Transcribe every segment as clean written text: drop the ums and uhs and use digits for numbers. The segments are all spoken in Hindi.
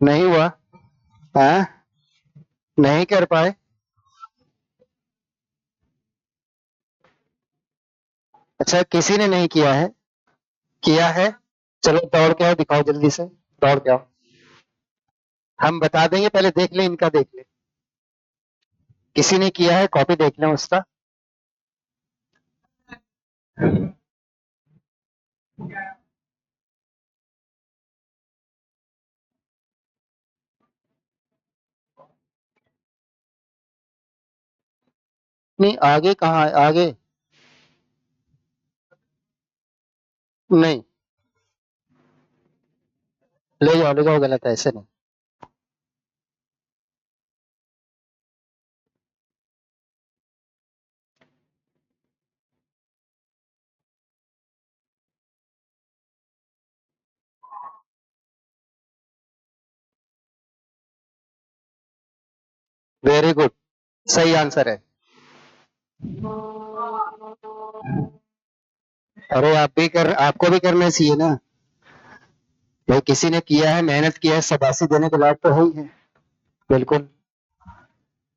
नहीं हुआ। हाँ, नहीं कर पाए। अच्छा, किसी ने नहीं किया है? किया है। चलो दौड़ के आओ, दिखाओ जल्दी से। दौड़ के आओ। हम बता देंगे, पहले देख ले, इनका देख ले। किसी ने किया है, कॉपी देख लें उसका। नहीं, आगे कहाँ है? आगे नहीं। ले जाओ, गलत है, ऐसे नहीं। वेरी गुड, सही आंसर है। अरे आप भी कर, आपको भी करना चाहिए ना। भाई किसी ने किया है, मेहनत किया है, शाबाशी देने के लायक तो है ही है। बिल्कुल।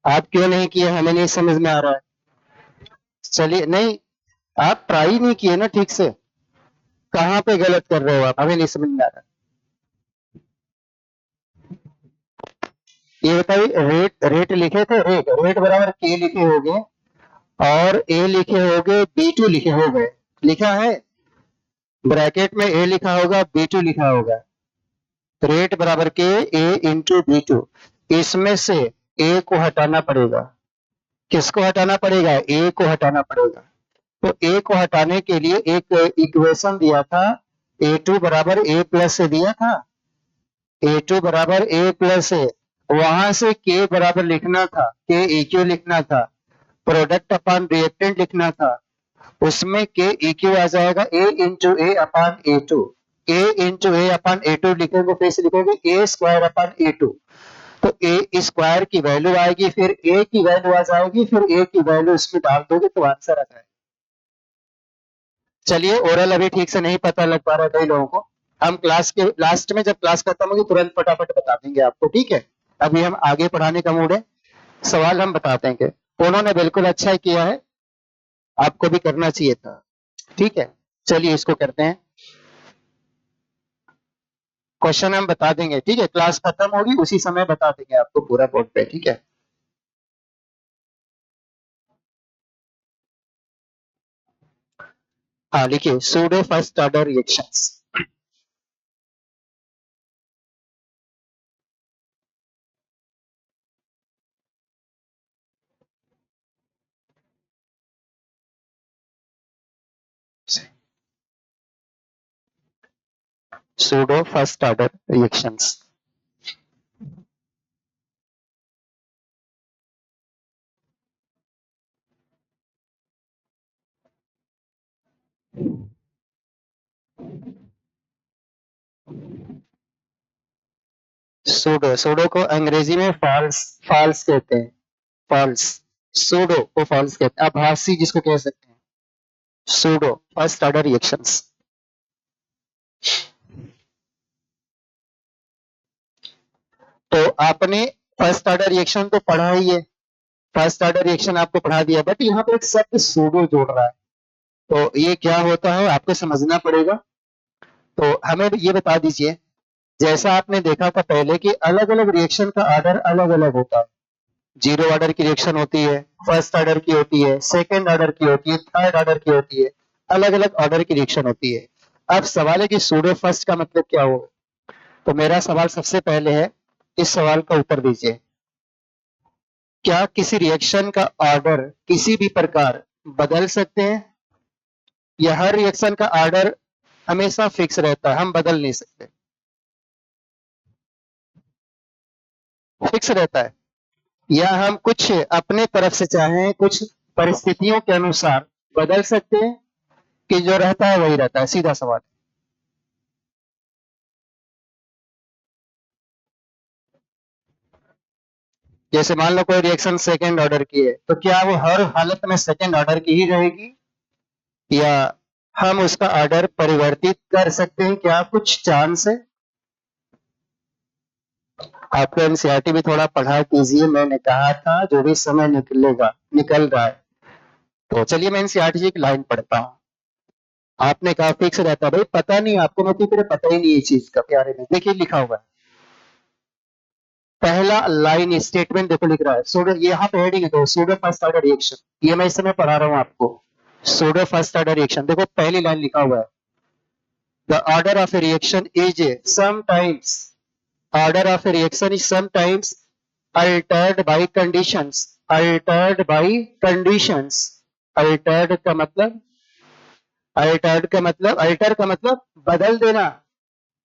आप क्यों नहीं किए, हमें नहीं समझ में आ रहा है। चलिए, नहीं, आप ट्राई नहीं किए ना ठीक से। कहाँ पे गलत कर रहे हो आप, हमें नहीं समझ में आ रहा। ये बताइए, रेट रेट लिखे थे, रेट रेट बराबर के लिखे होंगे, और ए लिखे होंगे, बी टू लिखे होंगे। लिखा है, ब्रैकेट में ए लिखा होगा, बी टू लिखा होगा। रेट बराबर के ए इंटू बी टू। इसमें से ए को हटाना पड़ेगा। किसको हटाना पड़ेगा? ए को हटाना पड़ेगा। तो ए को हटाने के लिए एक इक्वेशन दिया था, ए टू बराबर ए प्लस से दिया था। ए टू बराबर ए प्लस ए, वहां से के बराबर लिखना था, के इक्यू लिखना था, प्रोडक्ट अपॉन रिएक्टेंट लिखना था। उसमें के इक्यू आ जाएगा A into A upon A two. A into A upon A two लिखेंगे, फिर से लिखेंगे A square upon A two. तो ए स्क्वायर की वैल्यू आएगी, फिर ए की वैल्यू आ जाएगी, फिर ए की वैल्यू इसमें डाल दोगे तो आंसर आ जाएगा। चलिए, ओरल अभी ठीक से नहीं पता लग पा रहा है कई लोगों को। हम क्लास के लास्ट में, जब क्लास खत्म होगी, तुरंत फटाफट बता देंगे आपको, ठीक है? अभी हम आगे पढ़ाने का मूड है, सवाल हम बता देंगे। उन्होंने बिल्कुल अच्छा ही किया है, आपको भी करना चाहिए था। ठीक है, चलिए इसको करते हैं। क्वेश्चन हम बता देंगे, ठीक है? क्लास खत्म होगी उसी समय बता देंगे आपको पूरा बोर्ड पे, ठीक है? हाँ लिखिए, pseudo first order reactions. Pseudo first order reactions. Pseudo, pseudo को अंग्रेजी में फॉल्स, फॉल्स कहते हैं। फॉल्स। सूडो को फॉल्स कहते हैं, आभासी जिसको कह सकते हैं। Pseudo first order reactions. तो आपने फर्स्ट ऑर्डर रिएक्शन तो पढ़ा ही है, फर्स्ट ऑर्डर रिएक्शन आपको पढ़ा दिया, बट यहाँ पे एक शब्द सूडो जोड़ रहा है। तो ये क्या होता है आपको समझना पड़ेगा। तो हमें ये बता दीजिए, जैसा आपने देखा था पहले कि अलग अलग रिएक्शन का ऑर्डर अलग अलग होता है। जीरो ऑर्डर की रिएक्शन होती है, फर्स्ट ऑर्डर की होती है, सेकेंड ऑर्डर की होती है, थर्ड ऑर्डर की होती है। अलग अलग ऑर्डर की रिएक्शन होती है। अब सवाल है कि सूडो फर्स्ट का मतलब क्या हो। तो मेरा सवाल सबसे पहले है, इस सवाल का उत्तर दीजिए। क्या किसी रिएक्शन का ऑर्डर किसी भी प्रकार बदल सकते हैं, या हर रिएक्शन का ऑर्डर हमेशा फिक्स रहता है, हम बदल नहीं सकते? फिक्स रहता है, या हम कुछ अपने तरफ से चाहें, कुछ परिस्थितियों के अनुसार बदल सकते हैं, कि जो रहता है वही रहता है? सीधा सवाल। जैसे मान लो कोई रिएक्शन सेकेंड ऑर्डर की है, तो क्या वो हर हालत में सेकेंड ऑर्डर की ही रहेगी, या हम उसका ऑर्डर परिवर्तित कर सकते हैं क्या कुछ चांस है? आपको एनसीईआरटी भी थोड़ा पढ़ा कीजिए, मैंने कहा था जो भी समय निकलेगा निकल रहा है। तो चलिए मैं एनसीईआरटी की लाइन पढ़ता हूँ। आपने कहा फिक्स रहता है, भाई पता नहीं आपको, मैं फिर पता ही नहीं इस चीज का बारे में। देखिए लिखा हुआ है, पहला लाइन स्टेटमेंट देखो लिख रहा है सूडो, यहाँ पे हेडिंग है तो सूडो फर्स्ट ऑर्डर रिएक्शन, ये मैं इस समय पढ़ा रहा हूँ आपको। सूडो फर्स्ट ऑर्डर रिएक्शन देखो पहली लाइन लिखा हुआ है, the order of A reaction is sometimes, order of a reaction is sometimes altered by conditions, altered by conditions, altered का मतलब, altered का मतलब, alter का मतलब बदल देना,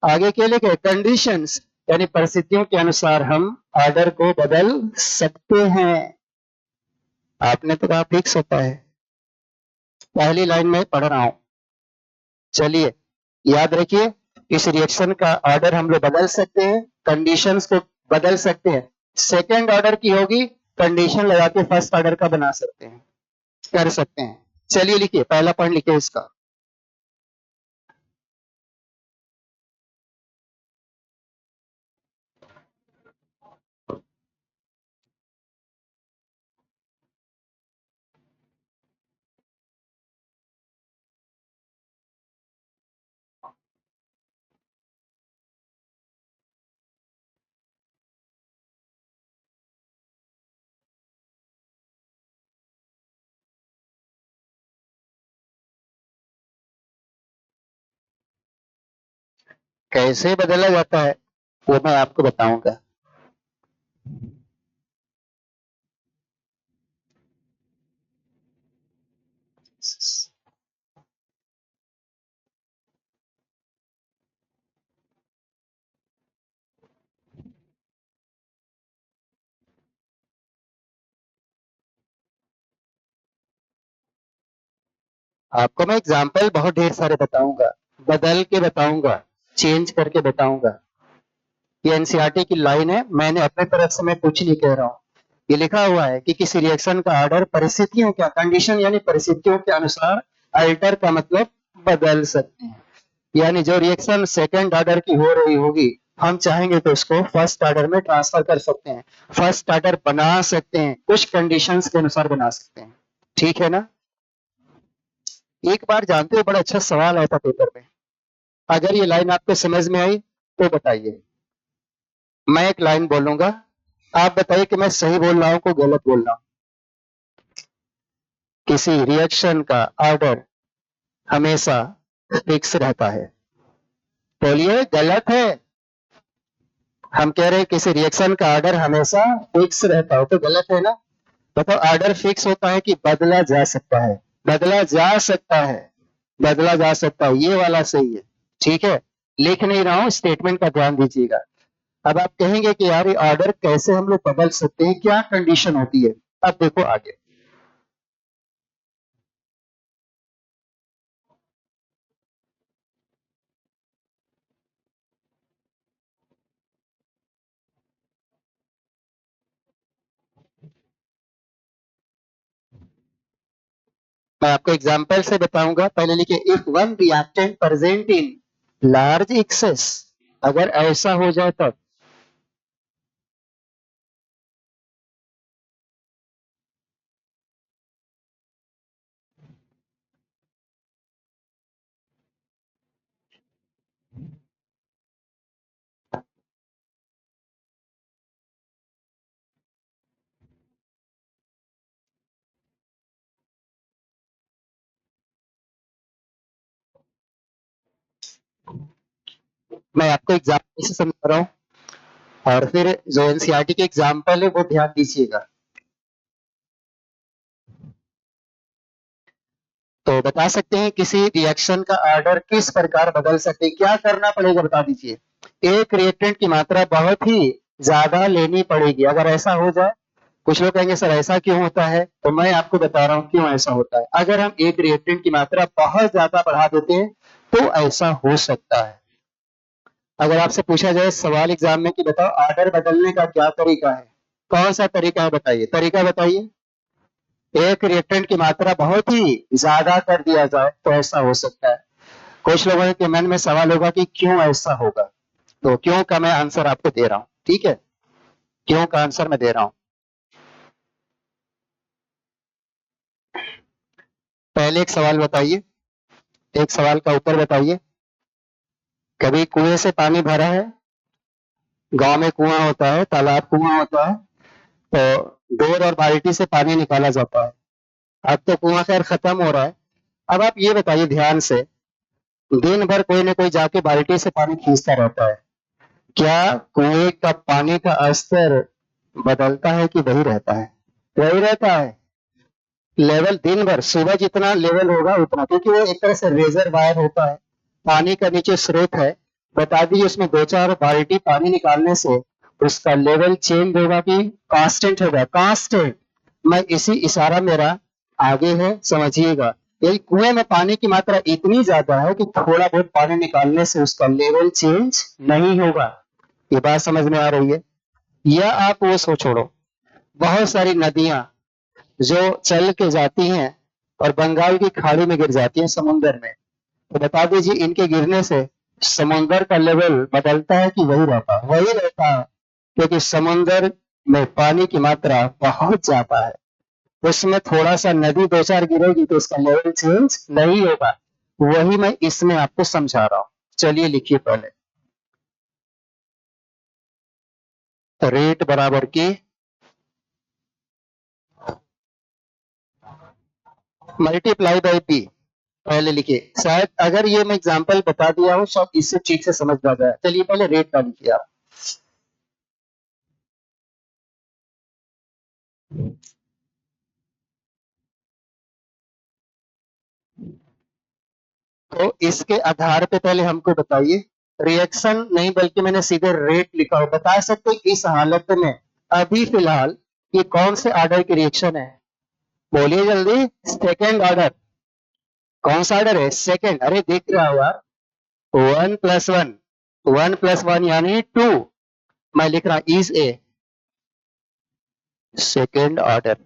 आगे क्या लिखे conditions, यानी परिस्थितियों के अनुसार हम ऑर्डर को बदल सकते हैं। आपने तो कहा फिक्स होता है, पहली लाइन में पढ़ रहा हूं। चलिए याद रखिए, इस रिएक्शन का ऑर्डर हम लोग बदल सकते हैं, कंडीशंस को बदल सकते हैं। सेकेंड ऑर्डर की होगी, कंडीशन लगा के फर्स्ट ऑर्डर का बना सकते हैं, कर सकते हैं। चलिए लिखिए पहला पॉइंट लिखिए इसका, कैसे बदला जाता है वो मैं आपको बताऊंगा। आपको मैं एग्जाम्पल बहुत ढेर सारे बताऊंगा, बदल के बताऊंगा, चेंज करके बताऊंगा। ये एनसीईआरटी की लाइन है, मैंने अपने तरफ से मैं कुछ नहीं कह रहा हूँ। ये लिखा हुआ है कि किसी रिएक्शन का ऑर्डर परिस्थितियों क्या, कंडीशन यानी परिस्थितियों के अनुसार, अल्टर का मतलब बदल सकते हैं। यानी जो रिएक्शन सेकंड ऑर्डर की हो रही होगी, हम चाहेंगे तो उसको फर्स्ट ऑर्डर में ट्रांसफर कर सकते हैं, फर्स्ट ऑर्डर बना सकते हैं, कुछ कंडीशंस के अनुसार बना सकते हैं। ठीक है ना? एक बार जानते हो बड़ा अच्छा सवाल आया था पेपर में, अगर ये लाइन आपको समझ में आई तो बताइए। मैं एक लाइन बोलूंगा, आप बताइए कि मैं सही बोल रहा हूं को गलत बोल रहा हूं। किसी रिएक्शन का ऑर्डर हमेशा फिक्स रहता है, बोलिए गलत है। हम कह रहे हैं किसी रिएक्शन का ऑर्डर हमेशा फिक्स रहता है, तो गलत है ना? बताओ, ऑर्डर फिक्स होता है कि बदला जा सकता है? बदला जा सकता है, बदला जा सकता है, ये वाला सही है। ठीक है, लिख नहीं रहा हूं, स्टेटमेंट का ध्यान दीजिएगा। अब आप कहेंगे कि यार ये ऑर्डर कैसे हम लोग बदल सकते हैं, क्या कंडीशन होती है? अब देखो आगे, मैं आपको एग्जाम्पल से बताऊंगा। पहले लिखिए, if one reactant present in large access, अगर ऐसा हो जाए तब। मैं आपको एग्जाम्पल से समझा रहा हूँ, और फिर जो एनसीईआरटी के एग्जाम्पल है वो ध्यान दीजिएगा। तो बता सकते हैं किसी रिएक्शन का ऑर्डर किस प्रकार बदल सकते हैं, क्या करना पड़ेगा बता दीजिए। एक रिएक्टेंट की मात्रा बहुत ही ज्यादा लेनी पड़ेगी, अगर ऐसा हो जाए। कुछ लोग कहेंगे सर ऐसा क्यों होता है, तो मैं आपको बता रहा हूँ क्यों ऐसा होता है। अगर हम एक रिएक्टेंट की मात्रा बहुत ज्यादा बढ़ा देते हैं तो ऐसा हो सकता है। अगर आपसे पूछा जाए सवाल एग्जाम में कि बताओ ऑर्डर बदलने का क्या तरीका है, कौन सा तरीका है बताइए, तरीका बताइए। एक रिएक्टेंट की मात्रा बहुत ही ज्यादा कर दिया जाए तो ऐसा हो सकता है। कुछ लोगों के मन में सवाल होगा कि क्यों ऐसा होगा, तो क्यों का मैं आंसर आपको दे रहा हूं, ठीक है, क्यों का आंसर मैं दे रहा हूं। पहले एक सवाल बताइए, एक सवाल का उत्तर बताइए। कभी कुएं से पानी भरा है, गांव में कुआं होता है, तालाब कुआं होता है, तो डोर और बाल्टी से पानी निकाला जाता है। अब तो कुआं खैर खत्म हो रहा है। अब आप ये बताइए ध्यान से, दिन भर कोई ना कोई जाके बाल्टी से पानी खींचता रहता है, क्या कुएं का पानी का स्तर बदलता है कि वही रहता है? वही रहता है। लेवल दिन भर सुबह जितना लेवल होगा उतना, क्योंकि वो एक तरह से रेजरवायर होता है, पानी का नीचे स्रोत है। बता दीजिए उसमें 2-4 बाल्टी पानी निकालने से उसका लेवल चेंज होगा कि कांस्टेंट होगा? कांस्टेंट। मैं इसी इशारा मेरा आगे है, समझिएगा। यही कुएं में पानी की मात्रा इतनी ज्यादा है कि थोड़ा बहुत पानी निकालने से उसका लेवल चेंज नहीं होगा। ये बात समझ में आ रही है? या आप वो सो छोड़ो, बहुत सारी नदियां जो चल के जाती हैं और बंगाल की खाड़ी में गिर जाती हैं समुन्द्र में, तो बता दीजिए इनके गिरने से समुन्द्र का लेवल बदलता है कि वही रहता है? वही रहता है, क्योंकि समुन्द्र में पानी की मात्रा बहुत ज्यादा है। उसमें थोड़ा सा नदी 2-4 गिरेगी तो उसका लेवल चेंज नहीं होगा। वही मैं इसमें आपको समझा रहा हूं। चलिए लिखिए पहले, रेट बराबर की मल्टीप्लाई बाई पी। पहले लिखिए, शायद अगर ये मैं एग्जांपल बता दिया हूं सब इससे ठीक से समझ आ जाए। चलिए पहले रेट का लिखिए आप। तो इसके आधार पे पहले हमको बताइए, रिएक्शन नहीं बल्कि मैंने सीधे रेट लिखा हो, बता सकते हैं इस हालत में अभी फिलहाल ये कौन से ऑर्डर की रिएक्शन है? बोलिए जल्दी। Second order. कौन सा ऑर्डर है? सेकेंड। अरे देख रहा हो यार, 1+1, 1+1 यानी 2। मैं लिख रहा is a second order.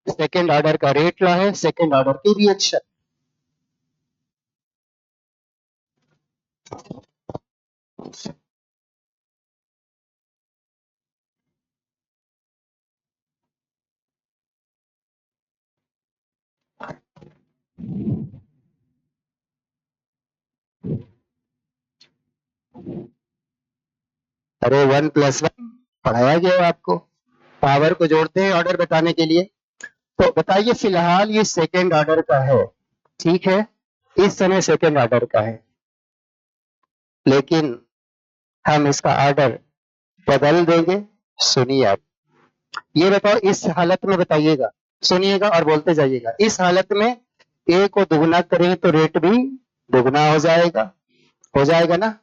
Second order का रेट क्या है? सेकेंड ऑर्डर की रिएक्शन। अरे 1+1 पढ़ाया गया है आपको, पावर को जोड़ते हैं ऑर्डर बताने के लिए। तो बताइए फिलहाल ये सेकेंड ऑर्डर का है, ठीक है, इस समय सेकेंड ऑर्डर का है, लेकिन हम इसका ऑर्डर बदल देंगे। सुनिए आप, ये बताओ इस हालत में, बताइएगा, सुनिएगा और बोलते जाइएगा। इस हालत में ए को दुगना करेंगे तो रेट भी दुगना हो जाएगा ना?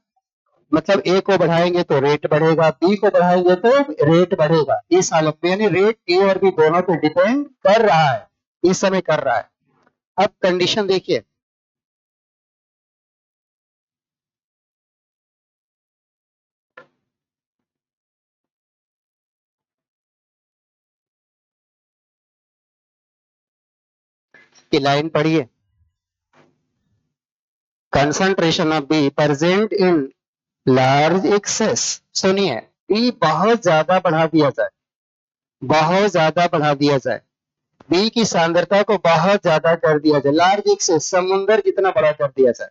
मतलब ए को बढ़ाएंगे तो रेट बढ़ेगा, बी को बढ़ाएंगे तो रेट बढ़ेगा। इस हालत में यानी रेट ए और बी दोनों पे डिपेंड कर रहा है, इस समय कर रहा है। अब कंडीशन देखिए, की लाइन पढ़िए, concentration of be present in large access. सुनिए, बी बहुत ज्यादा बढ़ा दिया जाए, बहुत ज्यादा बढ़ा दिया जाए, बी की सांद्रता को बहुत ज्यादा कर दिया जाए, लार्ज एक्सेस समुंदर जितना बड़ा कर दिया जाए।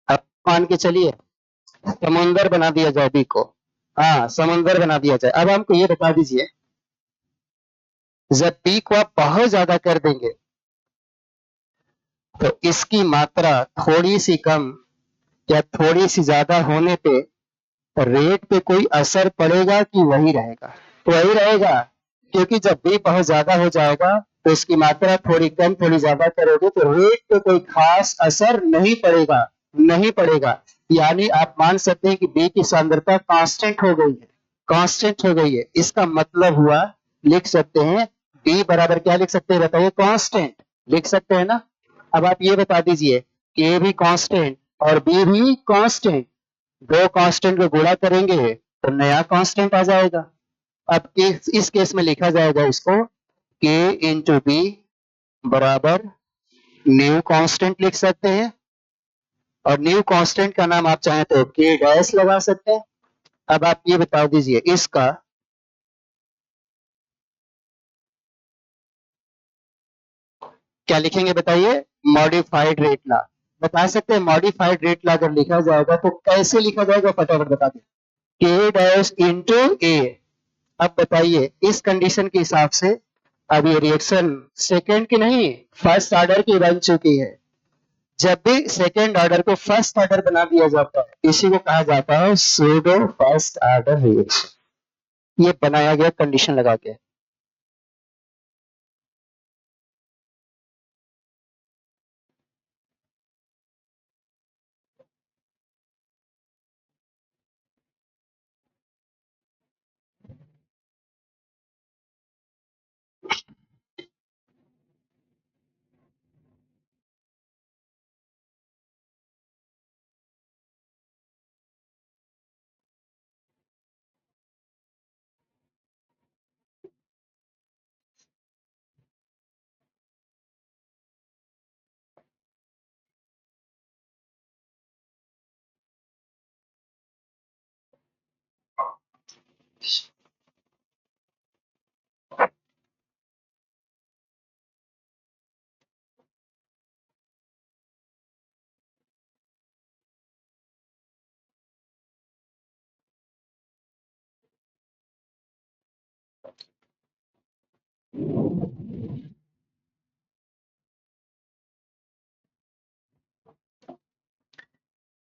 अब मान के चलिए समुंदर बना दिया जाए बी को, हाँ समुंदर बना दिया जाए। अब हमको ये बता दीजिए, जब बी को आप बहुत ज्यादा कर देंगे तो इसकी मात्रा थोड़ी सी कम या थोड़ी सी ज्यादा होने पे रेट पे कोई असर पड़ेगा कि वही रहेगा? तो वही रहेगा, क्योंकि जब बी बहुत ज्यादा हो जाएगा तो इसकी मात्रा थोड़ी कम थोड़ी ज्यादा करोगे तो रेट पे कोई खास असर नहीं पड़ेगा, नहीं पड़ेगा। यानी आप मान सकते हैं कि बी की सांद्रता कांस्टेंट हो गई है, कांस्टेंट हो गई है। इसका मतलब हुआ, लिख सकते हैं बी बराबर क्या लिख सकते हैं बताइए? कांस्टेंट लिख सकते हैं ना? अब आप ये बता दीजिए कि ए भी कांस्टेंट और बी भी कांस्टेंट, दो कांस्टेंट को गुणा करेंगे तो नया कांस्टेंट आ जाएगा। अब इस केस में लिखा जाएगा इसको के इंटू बी बराबर न्यू कांस्टेंट लिख सकते हैं, और न्यू कांस्टेंट का नाम आप चाहें तो के डैश लगा सकते हैं। अब आप ये बता दीजिए इसका क्या लिखेंगे बताइए? मॉडिफाइड रेट लॉ बता सकते हैं। मॉडिफाइड रेट लॉ अगर लिखा जाएगा तो कैसे लिखा जाएगा फटाफट बता दें। के डैश इंटू ए। अब बताइए इस कंडीशन के हिसाब से अब ये रिएक्शन सेकेंड की नहीं फर्स्ट ऑर्डर की बन चुकी है। जब भी सेकेंड ऑर्डर को फर्स्ट ऑर्डर बना दिया जाता है इसी को कहा जाता है सूडो फर्स्ट ऑर्डर रिएक्शन। ये बनाया गया कंडीशन लगा के।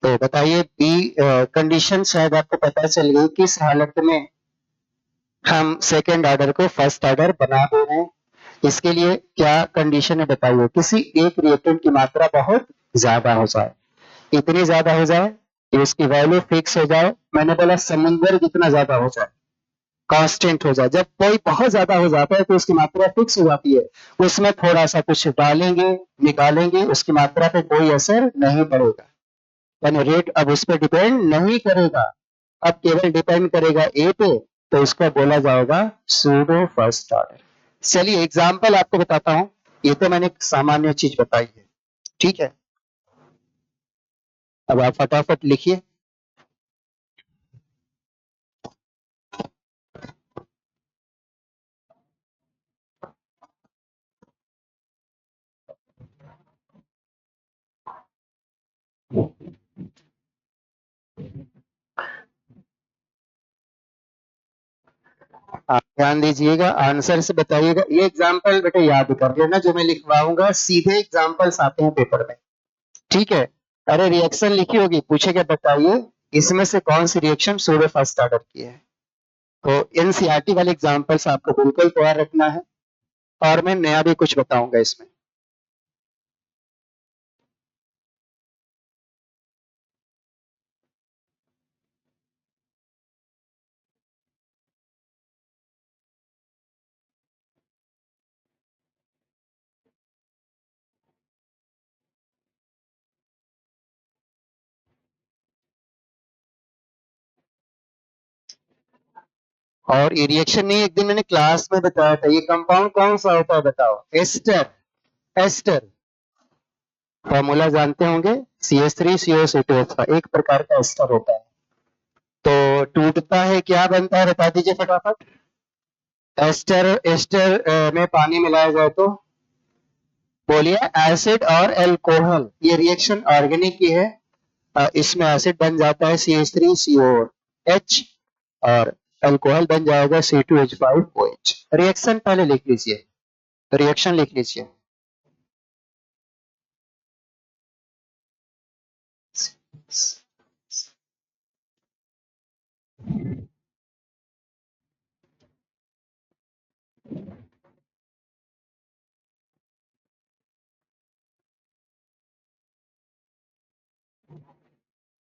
तो बताइए बी कंडीशन शायद आपको पता चल गई किस हालत में हम सेकेंड ऑर्डर को फर्स्ट ऑर्डर बना दे रहे हैं। इसके लिए क्या कंडीशन है बताइए? किसी एक रिएक्टेंट की मात्रा बहुत ज्यादा हो जाए, इतनी ज्यादा हो जाए कि उसकी वैल्यू फिक्स हो जाए। मैंने बोला समुद्र जितना ज्यादा हो जाए, कांस्टेंट हो जाए। जब कोई बहुत ज्यादा हो जाता है तो उसकी मात्रा फिक्स हो जाती है, उसमें थोड़ा सा कुछ डालेंगे निकालेंगे उसकी मात्रा पे कोई असर नहीं पड़ेगा, यानी रेट अब उस पर डिपेंड नहीं करेगा, अब केवल डिपेंड करेगा ए पे। तो इसको बोला जाएगा सूडो फर्स्ट ऑर्डर। चलिए एग्जाम्पल आपको बताता हूं। ये तो मैंने एक सामान्य चीज बताई है, ठीक है। अब आप फटाफट लिखिए। आप ध्यान दीजिएगा, आंसर से बताइएगा। ये एग्जाम्पल बेटे याद कर लेना, जो मैं लिखवाऊंगा सीधे एग्जाम्पल्स आते हैं पेपर में, ठीक है। अरे रिएक्शन लिखी होगी, पूछेगा बताइए इसमें से कौन सी रिएक्शन सूडो फर्स्ट ऑर्डर की है। तो एनसीईआरटी वाले एग्जाम्पल्स आपको बिल्कुल तैयार रखना है, और मैं नया भी कुछ बताऊंगा इसमें। और ये रिएक्शन नहीं, एक दिन मैंने क्लास में बताया था। ये कंपाउंड कौन सा होता है बताओ? एस्टर। एस्टर फॉर्मूला जानते होंगे, CH3COCH2 एक प्रकार का एस्टर होता है। तो टूटता है क्या बनता है बता दीजिए फटाफट। एस्टर एस्टर में पानी मिलाया जाए तो बोलिए एसिड और एल्कोहल। ये रिएक्शन ऑर्गेनिक की है। इसमें एसिड बन जाता है CH3COH, और अल्कोहल बन जाएगा C2H5OH। रिएक्शन पहले लिख लीजिए, रिएक्शन लिख लीजिए।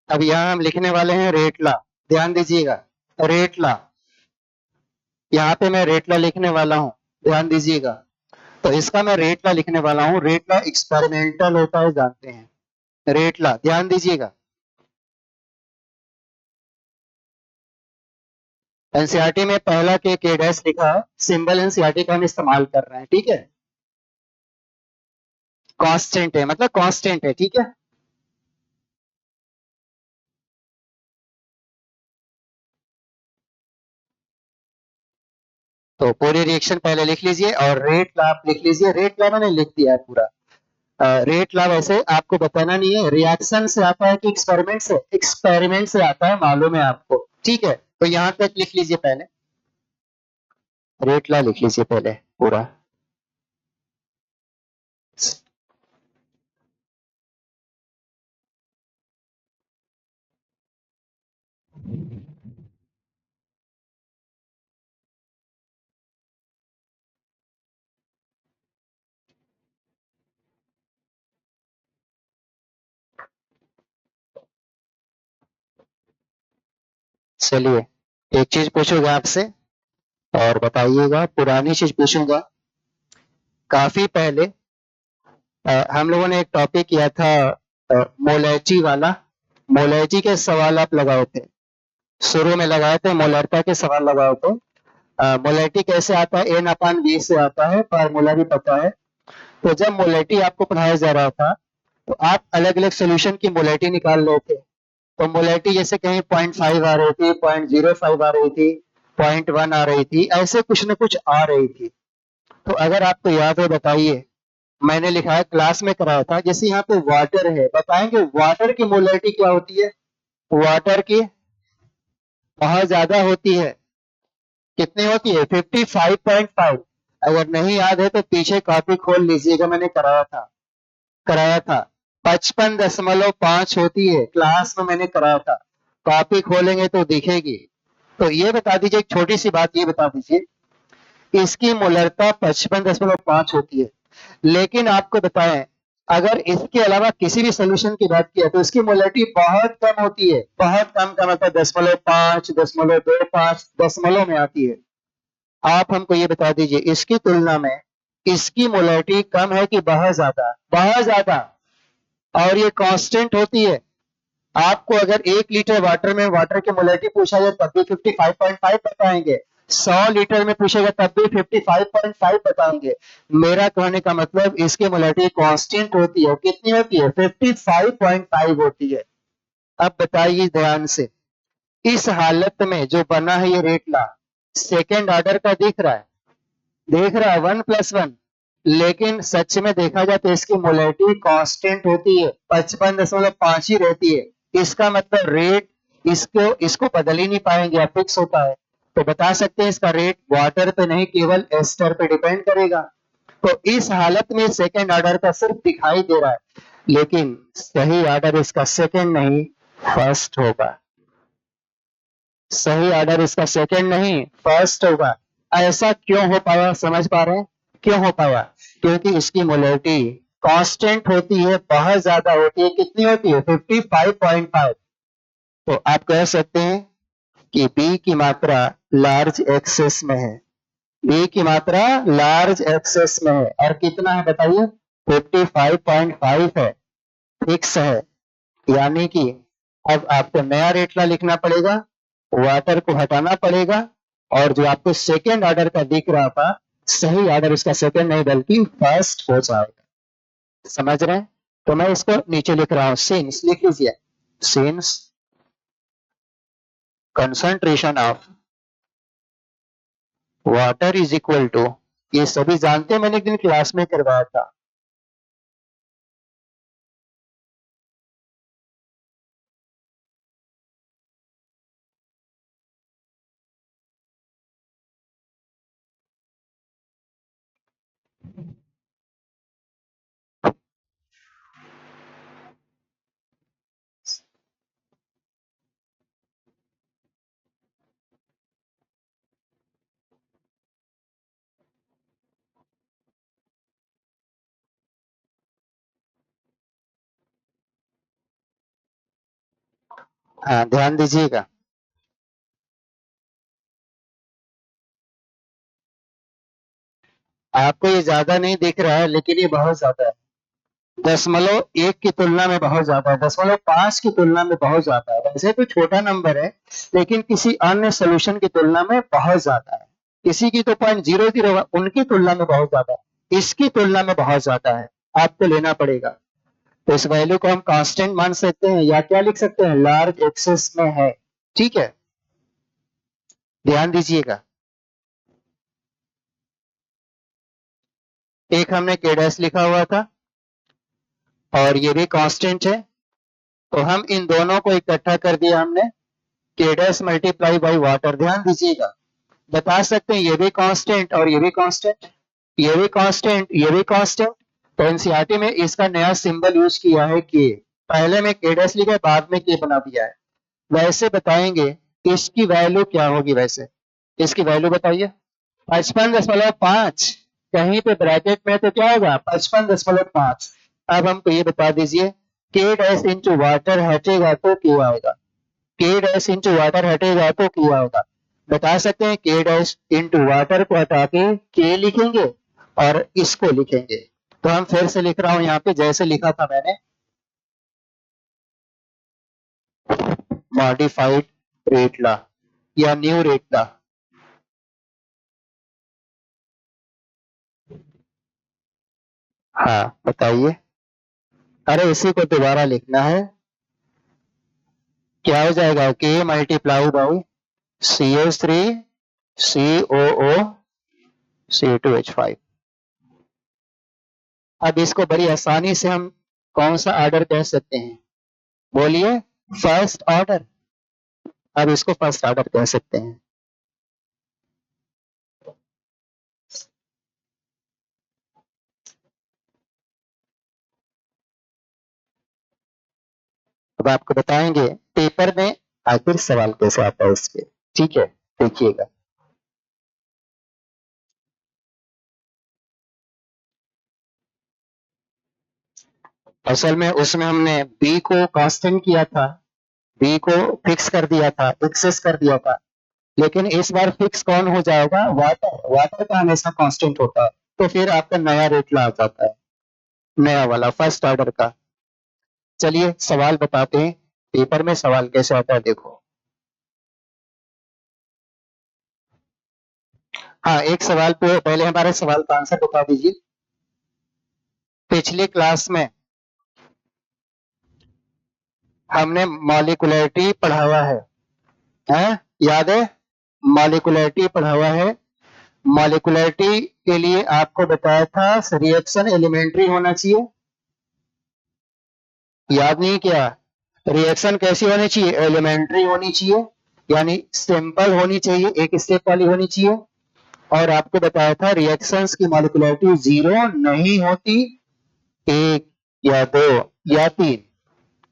अब यहाँ हम लिखने वाले हैं रेटला। ध्यान दीजिएगा, रेटला। यहाँ पे मैं रेटला लिखने वाला हूँ, ध्यान दीजिएगा। तो इसका मैं रेटला लिखने वाला हूँ। रेटला एक्सपेरिमेंटल होता है जानते हैं, रेटला ध्यान दीजिएगा। एनसीईआरटी में पहला के डैश लिखा है, सिंबल एनसीईआरटी का हम इस्तेमाल कर रहे हैं, ठीक है। कांस्टेंट है, मतलब कांस्टेंट है, ठीक है। तो पूरी रिएक्शन पहले लिख लीजिए और रेट लॉ आप लिख लीजिए। रेट लॉ मैंने लिख दिया है पूरा। रेट लॉ वैसे आपको बताना नहीं है, रिएक्शन से आता है कि एक्सपेरिमेंट से? एक्सपेरिमेंट से आता है, मालूम है आपको, ठीक है। तो यहां तक लिख लीजिए पहले, रेट लॉ लिख लीजिए पहले पूरा। चलिए, एक चीज पूछूंगा आपसे और बताइएगा, पुरानी चीज पूछूंगा। काफी पहले हम लोगों ने एक टॉपिक किया था मोलैची वाला। मोलैची के सवाल आप लगाए थे, शुरू में लगाए थे, मोलरता के सवाल लगाए थे। मोलैटी कैसे आता है? एन अपान वी से आता है, फार्मूला भी पता है। तो जब मोलैटी आपको पढ़ाया जा रहा था तो आप अलग अलग सोल्यूशन की मोलैटी निकाल रहे थे। तो मोलैटी जैसे कहीं 0.5 आ रही थी, 0.05 आ रही थी, 0.1 आ रही थी, ऐसे कुछ न कुछ आ रही थी। तो अगर आपको याद हो बताइए, मैंने लिखा है, क्लास में कराया था। जैसे यहाँ पे वाटर है, बताएंगे वाटर की मोलैरिटी क्या होती है? वाटर की बहुत ज्यादा होती है। कितनी होती है? 55.5। अगर नहीं याद है तो पीछे कॉपी खोल लीजिएगा, मैंने कराया था 55.5 होती है, क्लास में मैंने कराया था। कॉपी खोलेंगे तो दिखेगी। तो ये बता दीजिए, एक छोटी सी बात ये बता दीजिए, इसकी मोलरता 55.5 होती है। लेकिन आपको बताएं, अगर इसके अलावा किसी भी सोल्यूशन की बात किया तो इसकी मोलरिटी बहुत कम होती है। बहुत कम का मतलब 0.5, 0.25, दशमलव में आती है। आप हमको ये बता दीजिए, इसकी तुलना में इसकी मोलरिटी कम है कि बहुत ज्यादा? बहुत ज्यादा। और ये कांस्टेंट होती है। आपको अगर 1 लीटर वाटर में वाटर की मोलरिटी पूछा जाए तब भी 55.5 बताएंगे, 100 लीटर में पूछेगा तब भी 55.5 बताएंगे। मेरा कहने का मतलब इसकी मोलरिटी कांस्टेंट होती है। कितनी होती है? 55.5 होती है। अब बताइए ध्यान से, इस हालत में जो बना है ये रेट ला, सेकेंड ऑर्डर का दिख रहा है? देख रहा है, 1+1। लेकिन सच में देखा जाए तो इसकी मोलरिटी कांस्टेंट होती है, 55.5 ही रहती है। इसका मतलब रेट इसको इसको बदल ही नहीं पाएंगे, या फिक्स होता है। तो बता सकते हैं इसका रेट वाटर पे नहीं, केवल एस्टर पे डिपेंड करेगा। तो इस हालत में सेकेंड ऑर्डर का सिर्फ दिखाई दे रहा है, लेकिन सही ऑर्डर इसका सेकेंड नहीं, फर्स्ट होगा। सही ऑर्डर इसका सेकंड नहीं, फर्स्ट होगा। ऐसा क्यों हो पाया? समझ पा रहे हैं क्यों हो पाया? क्योंकि इसकी मोलरिटी कांस्टेंट होती है, बहुत ज्यादा होती है। कितनी होती है? 55.5। तो आप कह सकते हैं कि बी की मात्रा लार्ज एक्सेस में है। बी की मात्रा लार्ज एक्सेस में है, और कितना है बताइए? 55.5 है, फिक्स है। यानी कि अब आपको नया रेटला लिखना पड़ेगा, वाटर को हटाना पड़ेगा, और जो आपको सेकेंड ऑर्डर का दिख रहा था, सही ऑर्डर इसका सेकेंड नहीं बल्कि फर्स्ट हो जाएगा। समझ रहे हैं? तो मैं इसको नीचे लिख रहा हूं, सिंस लिख लीजिए। Since concentration of water is equal to, ये सभी जानते हैं, मैंने एक दिन क्लास में करवाया था। हाँ, ध्यान दीजिएगा। आपको ये ज्यादा नहीं दिख रहा है, लेकिन ये बहुत ज्यादा है। 0.1 की तुलना में बहुत ज्यादा है, 0.5 की तुलना में बहुत ज्यादा है। वैसे तो छोटा नंबर है, लेकिन किसी अन्य सोल्यूशन की तुलना में बहुत ज्यादा है। किसी की तो 0.00 उनकी तुलना में बहुत ज्यादा है, इसकी तुलना में बहुत ज्यादा है, आपको लेना पड़ेगा। तो इस वैल्यू को हम कांस्टेंट मान सकते हैं या क्या लिख सकते हैं, लार्ज एक्सेस में है। ठीक है, ध्यान दीजिएगा। एक हमने के डैश लिखा हुआ था और ये भी कांस्टेंट है, तो हम इन दोनों को इकट्ठा कर दिया हमने, के डैश मल्टीप्लाई बाई वाटर। ध्यान दीजिएगा, बता सकते हैं ये भी कांस्टेंट और ये भी कांस्टेंट, ये भी कांस्टेंट, ये भी कांस्टेंट। तो एनसीईआरटी में इसका नया सिंबल यूज किया है के, पहले में के डैश लिखा है, बाद में के बना दिया है। वैसे बताएंगे इसकी वैल्यू क्या होगी, वैसे इसकी वैल्यू बताइए। 55.5, कहीं पे ब्रैकेट में तो क्या होगा 55.5। अब हमको ये बता दीजिए, के डैश इंटू वाटर हटेगा तो क्यों आएगा, के डैश इंटू वाटर हटेगा तो क्यों आएगा। बता सकते हैं, के डैश इंटू वाटर को हटा के लिखेंगे और इसको लिखेंगे। तो हम फिर से लिख रहा हूं यहाँ पे जैसे लिखा था मैंने, मॉडिफाइड रेट लॉ या न्यू रेट लॉ। हाँ बताइए, अरे इसी को दोबारा लिखना है। क्या हो जाएगा, के multiply by CH3 COO C2H5। अब इसको बड़ी आसानी से हम कौन सा ऑर्डर कह सकते हैं, बोलिए, फर्स्ट ऑर्डर। अब इसको फर्स्ट ऑर्डर कह सकते हैं। अब आपको बताएंगे पेपर में आखिर सवाल कैसे आता है इसके। ठीक है, देखिएगा। असल में उसमें हमने बी को कांस्टेंट किया था, बी को फिक्स कर दिया था, एक्सेस कर दिया था, लेकिन इस बार फिक्स कौन हो जाएगा, वाटर। वाटर का हमेशा कांस्टेंट होता है, तो फिर आपका नया रेट ला जाता है, नया वाला फर्स्ट ऑर्डर का। चलिए सवाल बताते हैं, पेपर में सवाल कैसे आता है देखो। हाँ, एक सवाल पे पहले हमारे सवाल का आंसर बता दीजिए। पिछले क्लास में हमने मॉलिक्युलरिटी पढ़ा हुआ है? याद है, मॉलिक्युलरिटी पढ़ा हुआ है। मॉलिक्युलरिटी के लिए आपको बताया था रिएक्शन एलिमेंट्री होना चाहिए, याद नहीं किया। रिएक्शन कैसी होनी चाहिए, एलिमेंट्री होनी चाहिए, यानी सिंपल होनी चाहिए, एक स्टेप वाली होनी चाहिए। और आपको बताया था रिएक्शंस की मॉलिक्युलरिटी जीरो नहीं होती, एक या दो या तीन,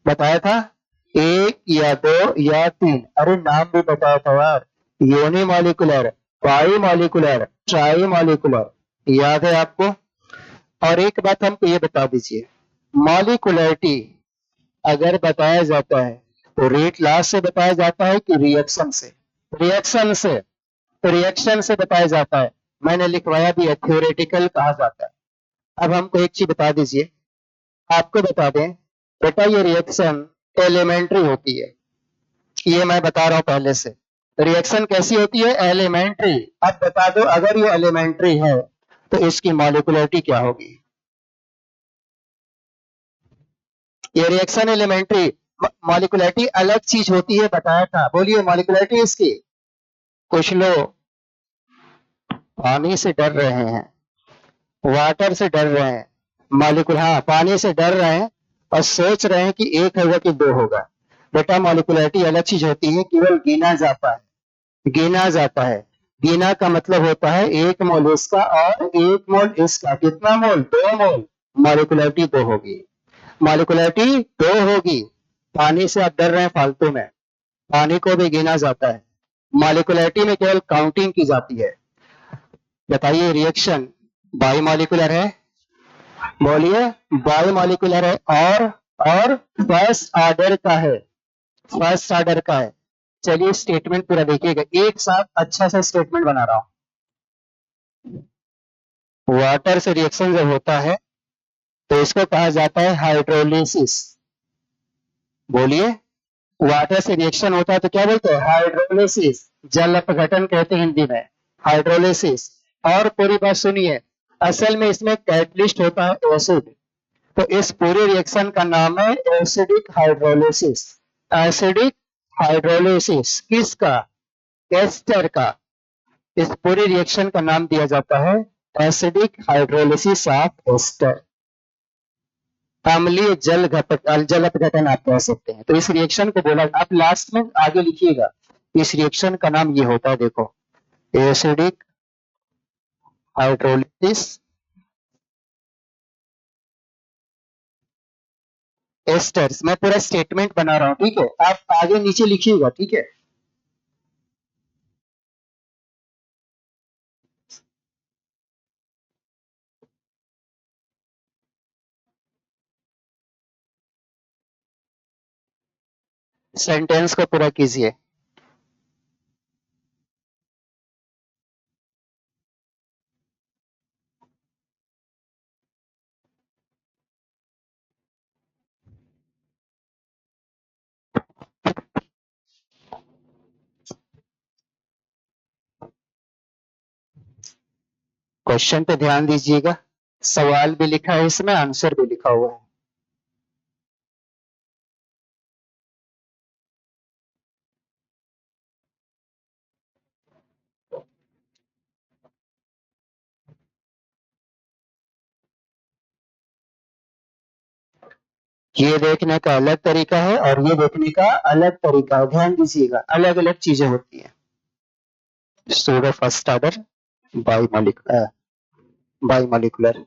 बताया था, एक या दो या तीन। अरे नाम भी बताया था यार, unimolecular, by molecular, try molecular, याद है आपको। और एक बात हमको ये बता दीजिए, मॉलिक्युलरिटी अगर बताया जाता है तो रेट लॉस से बताया जाता है कि रिएक्शन से, रिएक्शन से, तो रिएक्शन से बताया जाता है। मैंने लिखवाया भी है, थ्योरेटिकल कहा जाता है। अब हमको एक चीज बता दीजिए, आपको बता दें बेटा, ये रिएक्शन एलिमेंट्री होती है, ये मैं बता रहा हूं पहले से। रिएक्शन कैसी होती है, एलिमेंट्री। अब बता दो अगर ये एलिमेंट्री है तो इसकी मॉलिक्युलरिटी क्या होगी। ये रिएक्शन एलिमेंट्री, मॉलिक्युलरिटी अलग चीज होती है, बताया था, बोलिए मॉलिक्युलरिटी इसकी। कुछ लोग पानी से डर रहे हैं, वाटर से डर रहे हैं, मॉलिक्यूल, हाँ पानी से डर रहे हैं और सोच रहे हैं कि एक होगा कि दो होगा। बेटा मॉलिक्युलरिटी अलग चीज होती है, केवल गिना जाता है, गिना जाता है। गिना का मतलब होता है एक मोल इसका और एक मोल इसका, कितना मोल, 2 मोल, मॉलिक्युलरिटी 2 होगी, मॉलिक्युलरिटी 2 होगी। पानी से आप डर रहे हैं फालतू में, पानी को भी गिना जाता है, मॉलिक्युलरिटी में केवल काउंटिंग की जाती है। बताइए रिएक्शन बायोमॉलिक्यूलर है, बोलिए, बायोमॉलिक्यूलर है और फर्स्ट ऑर्डर का है, फर्स्ट ऑर्डर का है। चलिए स्टेटमेंट पूरा देखिएगा, एक साथ अच्छा सा स्टेटमेंट बना रहा हूं। वाटर से रिएक्शन जब होता है तो इसको कहा जाता है हाइड्रोलिसिस। बोलिए। वाटर से रिएक्शन होता है तो क्या बोलते हैं? हाइड्रोलिसिस। जल अपघटन कहते हैं हिंदी में, हाइड्रोलिसिस। और पूरी बात सुनिए, असल में इसमें कैटलिस्ट होता है एसिड। तो इस पूरे रिएक्शन का नाम है एसिडिक हाइड्रोलिसिस। एसिडिक हाइड्रोलिसिस किसका? एस्टर का। इस पूरे रिएक्शन का नाम दिया जाता है एसिडिक हाइड्रोलिसिस ऑफ एस्टर। अम्लीय जल अपघटन आप कह सकते हैं। तो इस रिएक्शन को बोला, आप लास्ट में आगे लिखिएगा, इस रिएक्शन का नाम ये होता है, देखो, एसिडिक हाइड्रोलिसिस एस्टर्स। मैं पूरा स्टेटमेंट बना रहा हूं, ठीक है, आप आगे नीचे लिखिएगा, ठीक है। सेंटेंस को पूरा कीजिए। क्वेश्चन पे ध्यान दीजिएगा, सवाल भी लिखा है इसमें, आंसर भी लिखा हुआ है। ये देखने का अलग तरीका है और ये देखने का अलग तरीका है, ध्यान दीजिएगा, अलग अलग चीजें होती है। Pseudo first order biomolecular.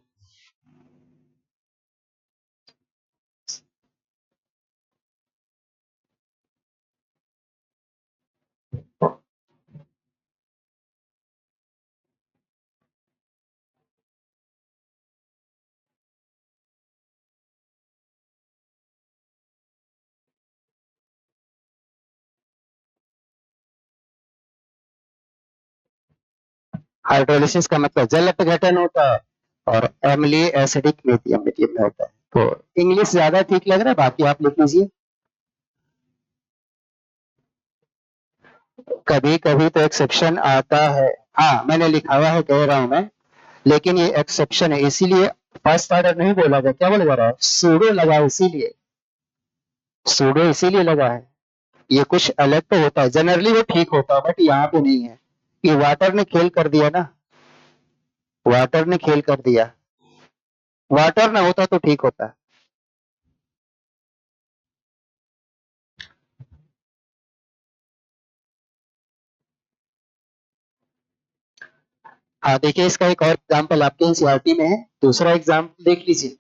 Hydrolysis का मतलब जल अपघटन होता है, और अम्लीय एसिडिक मीडियम मीडियम में होता है। तो इंग्लिश ज्यादा ठीक लग रहा है, बाकी आप लिख लीजिए। कभी कभी तो एक्सेप्शन आता है। हाँ, मैंने लिखा हुआ है, कह रहा हूं मैं, लेकिन ये एक्सेप्शन है, इसीलिए फर्स्ट ऑर्डर नहीं बोला गया। क्या बोला जा रहा है? सूडो लगा है, इसीलिए सूडो इसीलिए लगा है। ये कुछ अलग तो होता है, जनरली वो ठीक होता है, बट यहाँ पे नहीं है। ये वाटर ने खेल कर दिया ना, वाटर ने खेल कर दिया। वाटर ना होता तो ठीक होता। हाँ, देखिए, इसका एक और एग्जाम्पल आपके एनसीईआरटी में है, दूसरा एग्जाम्पल देख लीजिए।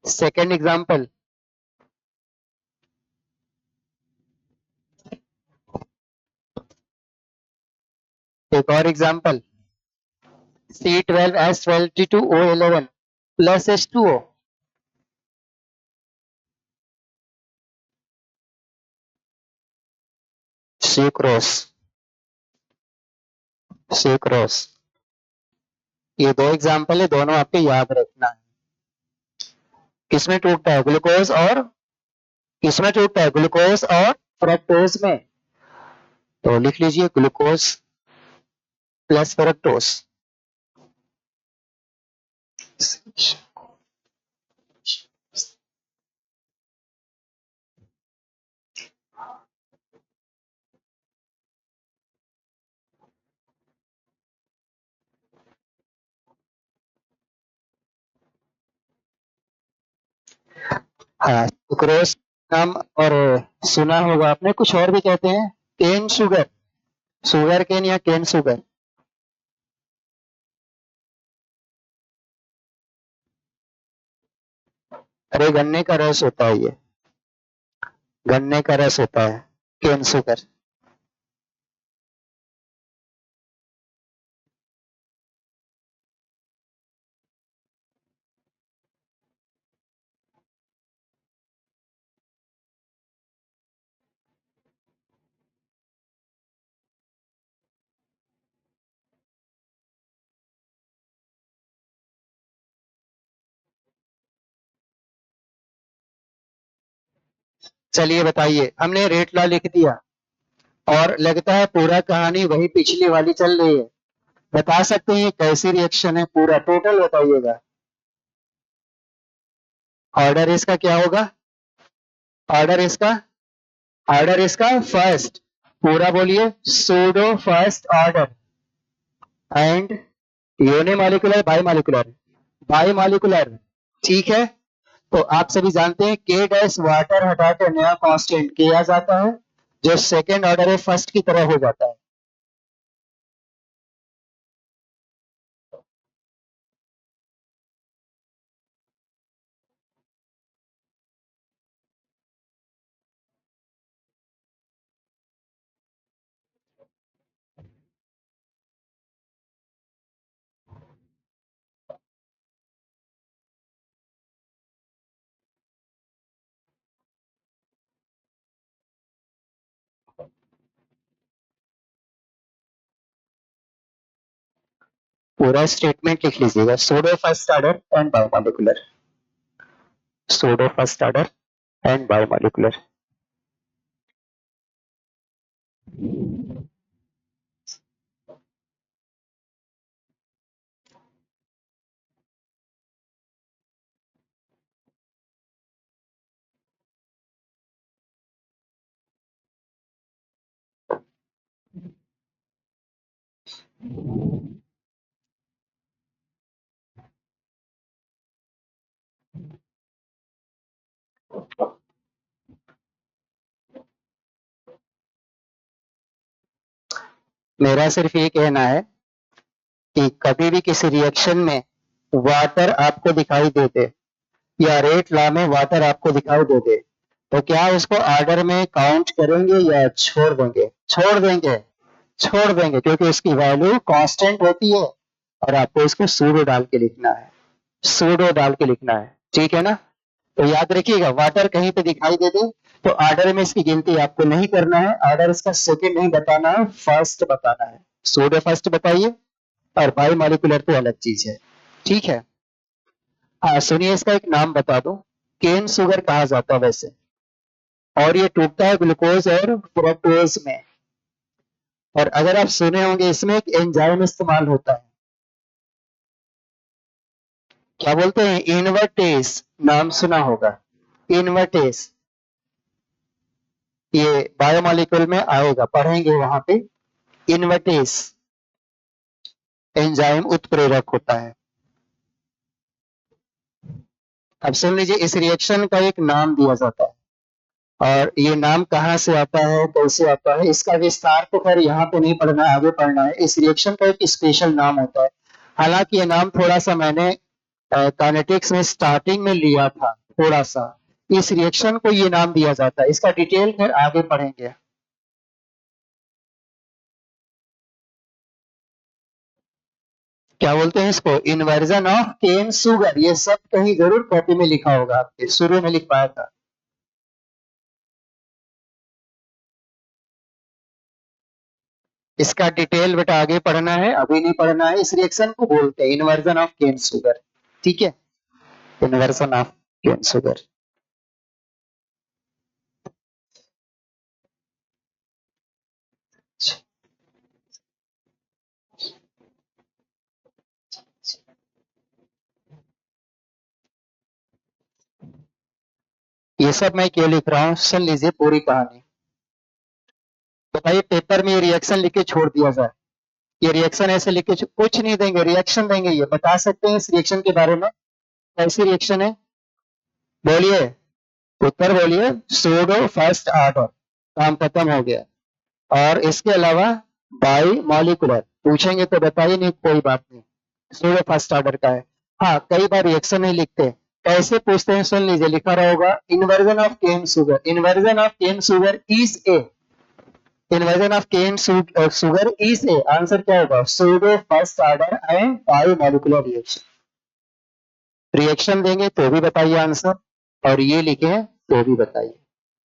सेकेंड एग्जाम्पल, एक और example, C12H12O11 plus H2O। Sucrose, sucrose. ये दो एग्जाम्पल है, दोनों आपके याद रखना है। किसमें टूटता है? ग्लूकोज और, किसमें टूटता है? ग्लूकोज और फ्रक्टोज में। तो लिख लीजिए, ग्लूकोज प्लस फ्रक्टोज। हाँ, सुक्रोज नाम और सुना होगा आपने, कुछ और भी कहते हैं, केन शुगर, शुगर केन या केन शुगर। अरे गन्ने का रस होता है ये, गन्ने का रस होता है, केन शुगर। चलिए बताइए, हमने रेट लॉ लिख दिया और लगता है पूरा कहानी वही पिछली वाली चल रही है। बता सकते हैं ये कैसी रिएक्शन है, पूरा टोटल बताइएगा। ऑर्डर इसका क्या होगा? ऑर्डर इसका, ऑर्डर इसका फर्स्ट, पूरा बोलिए, pseudo first order and unimolecular biomolecular, biomolecular. ठीक है, तो आप सभी जानते हैं के डैश वाटर हटा के नया कांस्टेंट किया जाता है, जो सेकेंड ऑर्डर है फर्स्ट की तरह हो जाता है। पूरा स्टेटमेंट लिख लीजिएगा, pseudo first order and biomolecular, pseudo first order and biomolecular. मेरा सिर्फ ये कहना है कि कभी भी किसी रिएक्शन में वाटर आपको दिखाई देते या रेट लॉ में वाटर आपको दिखाई देते, तो क्या उसको ऑर्डर में काउंट करेंगे या छोड़ देंगे? छोड़ देंगे, छोड़ देंगे, क्योंकि उसकी वैल्यू कांस्टेंट होती है और आपको इसको सूडो डाल के लिखना है, सूडो डाल के लिखना है। ठीक है ना? तो याद रखिएगा, वाटर कहीं पे दिखाई दे दे तो ऑर्डर में इसकी गिनती आपको नहीं करना है, ऑर्डर इसका सेकंड नहीं बताना है, फर्स्ट बताना है। सूडो फर्स्ट बताइए, और बाई मॉलिक्यूलर तो अलग चीज है। ठीक है, हाँ सुनिए, इसका एक नाम बता दो, केन शुगर कहा जाता है वैसे, और ये टूटता है ग्लूकोज और फ्रुक्टोज में। और अगर आप सुने होंगे इसमें एक एंजाइम इस्तेमाल होता है, क्या बोलते हैं, इनवर्टेस, नाम सुना होगा, इनवर्टेस। ये बायोमोलिक्यूल में आएगा, पढ़ेंगे वहां पे, इनवर्टेस एंजाइम उत्प्रेरक होता है। अब सुन लीजिए, इस रिएक्शन का एक नाम दिया जाता है, और ये नाम कहाँ से आता है, कैसे आता है, इसका विस्तार तो खैर यहाँ पे नहीं पढ़ना है, आगे पढ़ना है। इस रिएक्शन का एक स्पेशल नाम होता है, हालांकि ये नाम थोड़ा सा मैंने काइनेटिक्स में स्टार्टिंग में लिया था, थोड़ा सा इस रिएक्शन को ये नाम दिया जाता है, इसका डिटेल खैर आगे पढ़ेंगे। क्या बोलते हैं इसको, इन्वर्जन ऑफ केन शुगर, ये सब कहीं जरूर कॉपी में लिखा होगा, आपके शुरू में लिख पाया था। इसका डिटेल बेटा आगे पढ़ना है, अभी नहीं पढ़ना है। इस रिएक्शन को बोलते हैं इन्वर्जन ऑफ केन शुगर। ठीक है, इन्वर्जन ऑफ केन शुगर। ये सब मैं क्यों लिख रहा हूँ, सुन लीजिए पूरी कहानी। बताइए, पेपर में ये रिएक्शन लिख के छोड़ दिया जाए, ये रिएक्शन ऐसे लिख के कुछ नहीं देंगे, रिएक्शन देंगे, ये बता सकते हैं इस रिएक्शन के बारे में कैसी रिएक्शन है? बोलिए, उत्तर बोलिए, सूडो फर्स्ट ऑर्डर, काम खत्म हो गया। और इसके अलावा बाई मॉलिकुलर पूछेंगे तो बताइए, नहीं कोई बात नहीं, सूडो फर्स्ट ऑर्डर का है। हाँ, कई बार रिएक्शन नहीं लिखते, कैसे पूछते हैं सुन लीजिए, लिखा रहेगा inversion of cane sugar, inversion of cane sugar is a, inversion of cane sugar is a, answer क्या होगा, pseudo first order and bimolecular reaction. Reaction देंगे तो भी बताइए आंसर, और ये लिखे तो भी बताइए।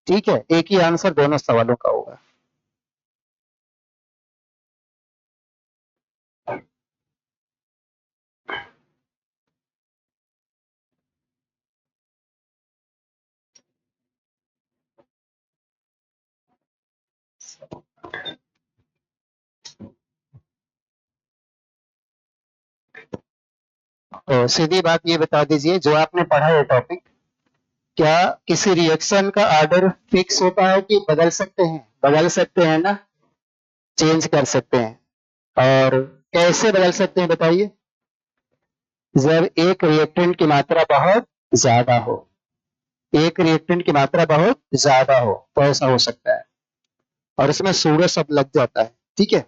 ठीक है, एक ही आंसर दोनों सवालों का होगा। तो सीधी बात ये बता दीजिए, जो आपने पढ़ा है टॉपिक, क्या किसी रिएक्शन का ऑर्डर फिक्स होता है कि बदल सकते हैं? बदल सकते हैं ना, चेंज कर सकते हैं। और कैसे बदल सकते हैं बताइए? जब एक रिएक्टेंट की मात्रा बहुत ज्यादा हो, एक रिएक्टेंट की मात्रा बहुत ज्यादा हो तो ऐसा हो सकता है, और इसमें सूरज शब्द लग जाता है। ठीक है,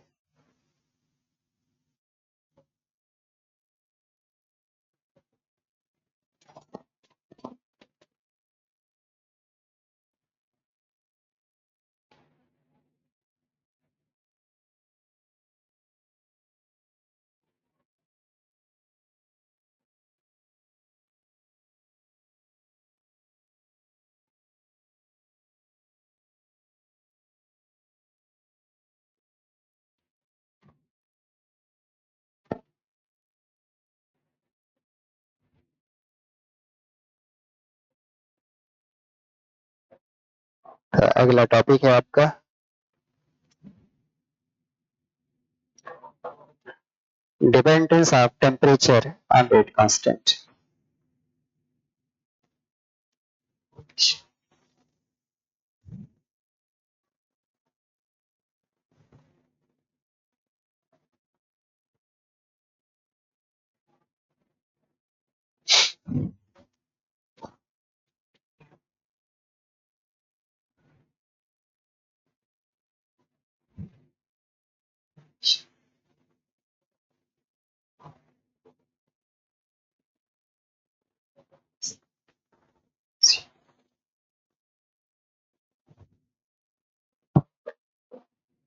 तो अगला टॉपिक है आपका dependence of temperature on rate constant.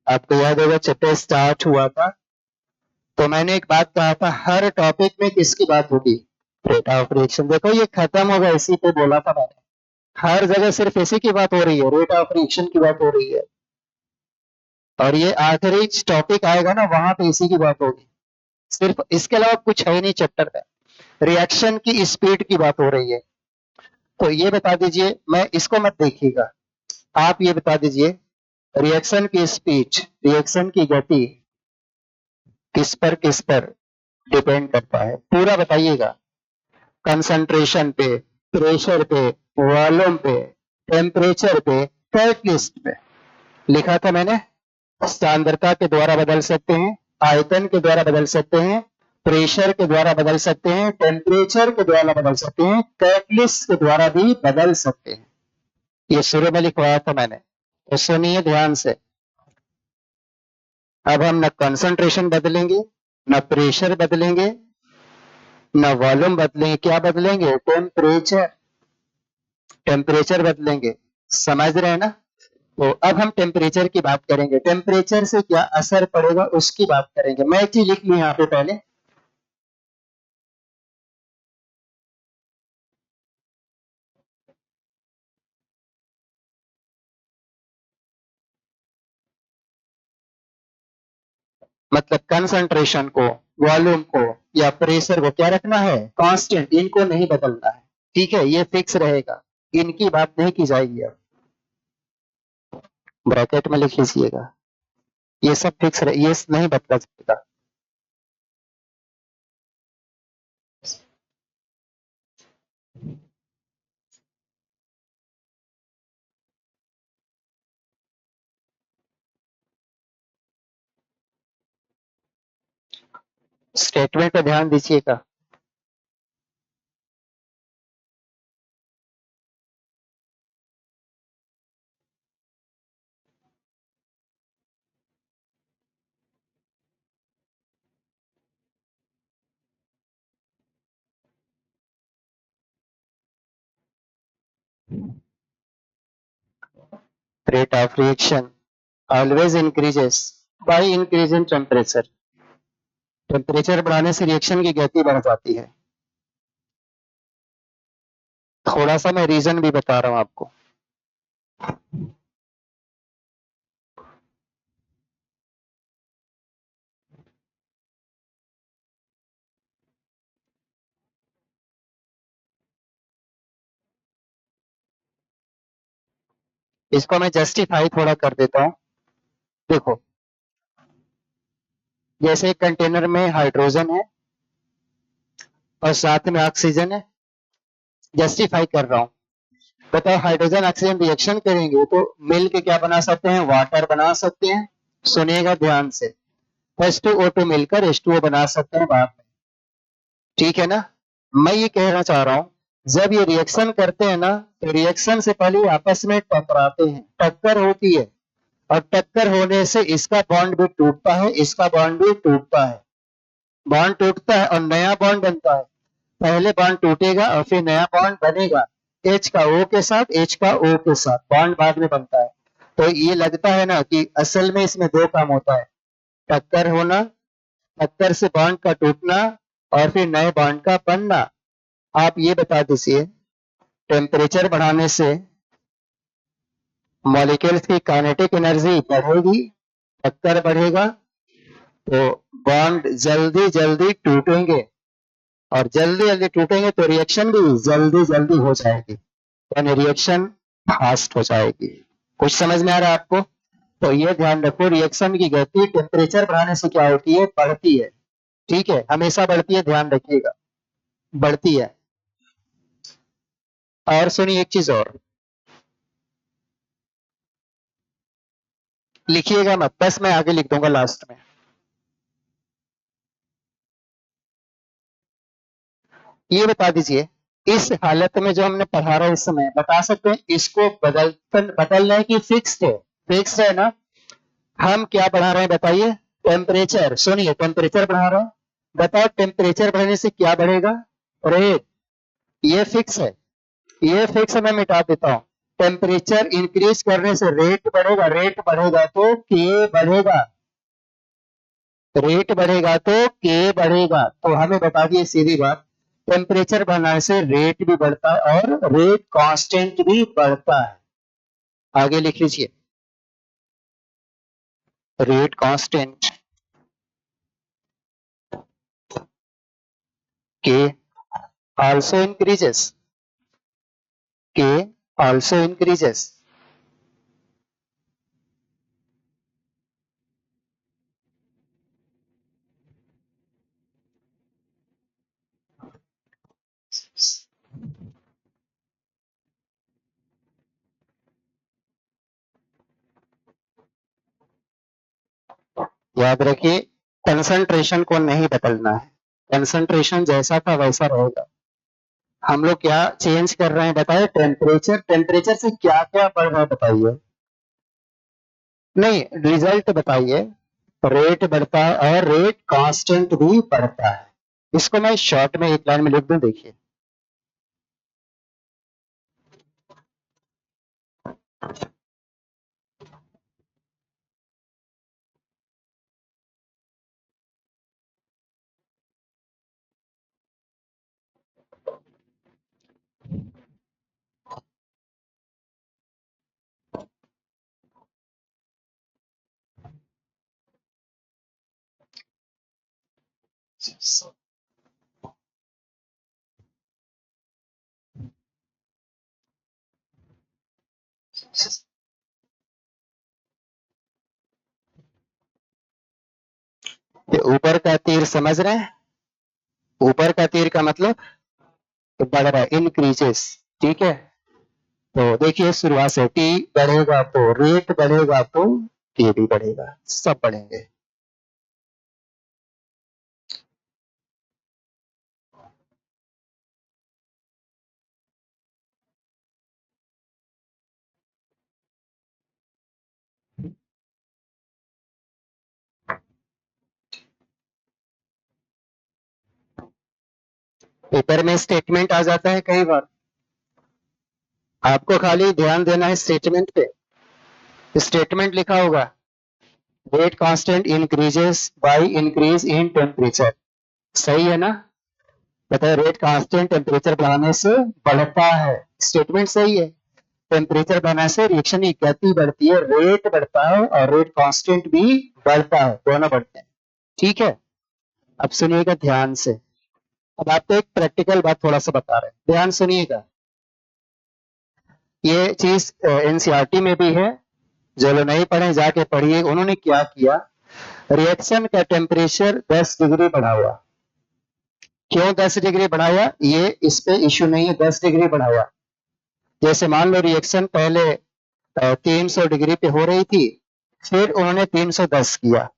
आपको याद होगा चैप्टर स्टार्ट हुआ था तो मैंने एक बात कहा था, हर टॉपिक में किसकी बात होगी? Rate of reaction. देखो ये खत्म होगा, इसी पे बोला था मैंने। हर जगह सिर्फ इसी की बात हो रही है, रेट ऑफ रिएक्शन की बात हो रही है। और ये आखिरी टॉपिक आएगा ना, वहां पे इसी की बात होगी। सिर्फ इसके अलावा कुछ है ही नहीं चैप्टर में। रिएक्शन की स्पीड की बात हो रही है। तो ये बता दीजिए, मैं इसको मत देखिएगा, आप ये बता दीजिए, रिएक्शन की स्पीड, रिएक्शन की गति किस पर डिपेंड करता है? पूरा बताइएगा। कंसंट्रेशन पे, प्रेशर पे, वॉल्यूम पे, टेम्परेचर पे, कैटलिस्ट पे। लिखा था मैंने, सांद्रता के द्वारा बदल सकते हैं, आयतन के द्वारा बदल सकते हैं, प्रेशर के द्वारा बदल सकते हैं, टेम्परेचर के द्वारा बदल सकते हैं, कैटलिस्ट के द्वारा भी बदल सकते हैं। ये शुरू में लिखवाया था मैंने, तो सुनिए ध्यान से। अब हम न कंसंट्रेशन बदलेंगे, न प्रेशर बदलेंगे, न वॉल्यूम बदलेंगे, क्या बदलेंगे? टेम्परेचर, टेम्परेचर बदलेंगे। समझ रहे हैं ना? तो अब हम टेम्परेचर की बात करेंगे, टेम्परेचर से क्या असर पड़ेगा उसकी बात करेंगे। मैं एक चीज लिख लूं यहाँ पे पहले, मतलब कंसंट्रेशन को, वॉल्यूम को या प्रेशर को क्या रखना है? कांस्टेंट, इनको नहीं बदलना है। ठीक है, ये फिक्स रहेगा, इनकी बात नहीं की जाएगी। अब ब्रैकेट में लिख लीजिएगा, ये सब फिक्स रहे, ये नहीं बदला जाएगा। स्टेटमेंट पे ध्यान दीजिएगा। Rate of reaction always increases by increasing temperature। Temperature बढ़ाने से रिएक्शन की गति बढ़ जाती है। थोड़ा सा मैं रीजन भी बता रहा हूं आपको। इसको मैं जस्टिफाई थोड़ा कर देता हूं। देखो, जैसे एक कंटेनर में हाइड्रोजन है और साथ में ऑक्सीजन है, जस्टिफाई कर रहा हूं। बताओ, हाइड्रोजन ऑक्सीजन रिएक्शन करेंगे तो मिल के क्या बना सकते हैं? वाटर बना सकते हैं। सुनिएगा ध्यान से, H2O2 मिलकर H2O बना सकते हैं बाद में, ठीक है ना? मैं ये कहना चाह रहा हूं, जब ये रिएक्शन करते हैं ना, तो रिएक्शन से पहले आपस में टकराते हैं, टक्कर होती है, और टक्कर होने से इसका बॉन्ड भी टूटता है, इसका बॉन्ड भी टूटता है, बॉन्ड टूटता है और नया बॉन्ड बनता है। पहले बॉन्ड टूटेगा और फिर नया बॉन्ड बनेगा, H का O के साथ, H का O के साथ, बॉन्ड बाद में बनता है। तो ये लगता है ना कि असल में इसमें दो काम होता है, टक्कर होना, टक्कर से बॉन्ड का टूटना, और फिर नए बॉन्ड का बनना। आप ये बता दीजिए, टेम्परेचर बढ़ाने से मॉलिक्यूल्स की काइनेटिक एनर्जी बढ़ेगी, टक्कर बढ़ेगा, तो बॉन्ड जल्दी जल्दी टूटेंगे, और जल्दी जल्दी टूटेंगे तो रिएक्शन भी जल्दी जल्दी हो जाएगी, यानी रिएक्शन फास्ट हो जाएगी। कुछ समझ में आ रहा है आपको? तो ये ध्यान रखो, रिएक्शन की गति टेम्परेचर बढ़ाने से क्या होती है? बढ़ती है, ठीक है, हमेशा बढ़ती है, ध्यान रखिएगा, बढ़ती है। और सुनिए एक चीज और, लिखिएगा मत, बस मैं आगे लिख दूंगा लास्ट में। ये बता दीजिए, इस हालत में जो हमने पढ़ा रहा है इस समय, बता सकते हैं इसको बदलना है कि फिक्स्ड है? फिक्स्ड है ना? हम क्या बढ़ा रहे हैं बताइए? टेम्परेचर। सुनिए, टेम्परेचर बढ़ा रहा हूं, बताओ टेम्परेचर बढ़ने से क्या बढ़ेगा? रेट। ये फिक्स है, ये फिक्स मैं मिटा देता हूं। टेम्परेचर इंक्रीज करने से रेट बढ़ेगा, रेट बढ़ेगा तो के बढ़ेगा, रेट बढ़ेगा तो के बढ़ेगा। तो हमें बता दिए सीधी बात, टेम्परेचर बढ़ने से रेट भी बढ़ता है और रेट कांस्टेंट भी बढ़ता है। आगे लिख लीजिए, रेट कांस्टेंट के also increases, K also increases। याद रखिए, कंसंट्रेशन को नहीं बदलना है, कंसंट्रेशन जैसा था वैसा रहेगा। हम लोग क्या चेंज कर रहे हैं बताइए? टेम्परेचर। टेम्परेचर से क्या क्या बढ़ रहा है बताइए? नहीं, रिजल्ट बताइए। रेट बढ़ता है और रेट कांस्टेंट भी बढ़ता है। इसको मैं शॉर्ट में एक लाइन में लिख दूं, देखिए, ये ऊपर का तीर समझ रहे हैं? ऊपर का तीर का मतलब बढ़ रहा है, इंक्रीजेस, ठीक है। तो देखिए, शुरुआत से टी बढ़ेगा तो रेट बढ़ेगा तो के भी बढ़ेगा, सब बढ़ेंगे। पेपर में स्टेटमेंट आ जाता है कई बार, आपको खाली ध्यान देना है स्टेटमेंट पे। स्टेटमेंट लिखा होगा, rate constant increases by increase in temperature, सही है ना? बताए, रेट कांस्टेंट टेम्परेचर बढ़ाने से बढ़ता है, स्टेटमेंट सही है। टेम्परेचर बढ़ने से रिएक्शन की गति बढ़ती है, रेट बढ़ता है और रेट कांस्टेंट भी बढ़ता है, दोनों बढ़ते हैं, ठीक है। अब सुनिएगा ध्यान से, अब आपको एक प्रैक्टिकल बात थोड़ा सा बता रहे हैं, ध्यान सुनिएगा। ये चीज एनसीईआरटी में भी है जो लोग नहीं पढ़े जाके पढ़िए। उन्होंने क्या किया, रिएक्शन का टेम्परेचर 10 डिग्री बढ़ाया। क्यों 10 डिग्री बढ़ाया, ये इस पे इश्यू नहीं है, 10 डिग्री बढ़ाया। जैसे मान लो रिएक्शन पहले 300 डिग्री पे हो रही थी, फिर उन्होंने 310 किया।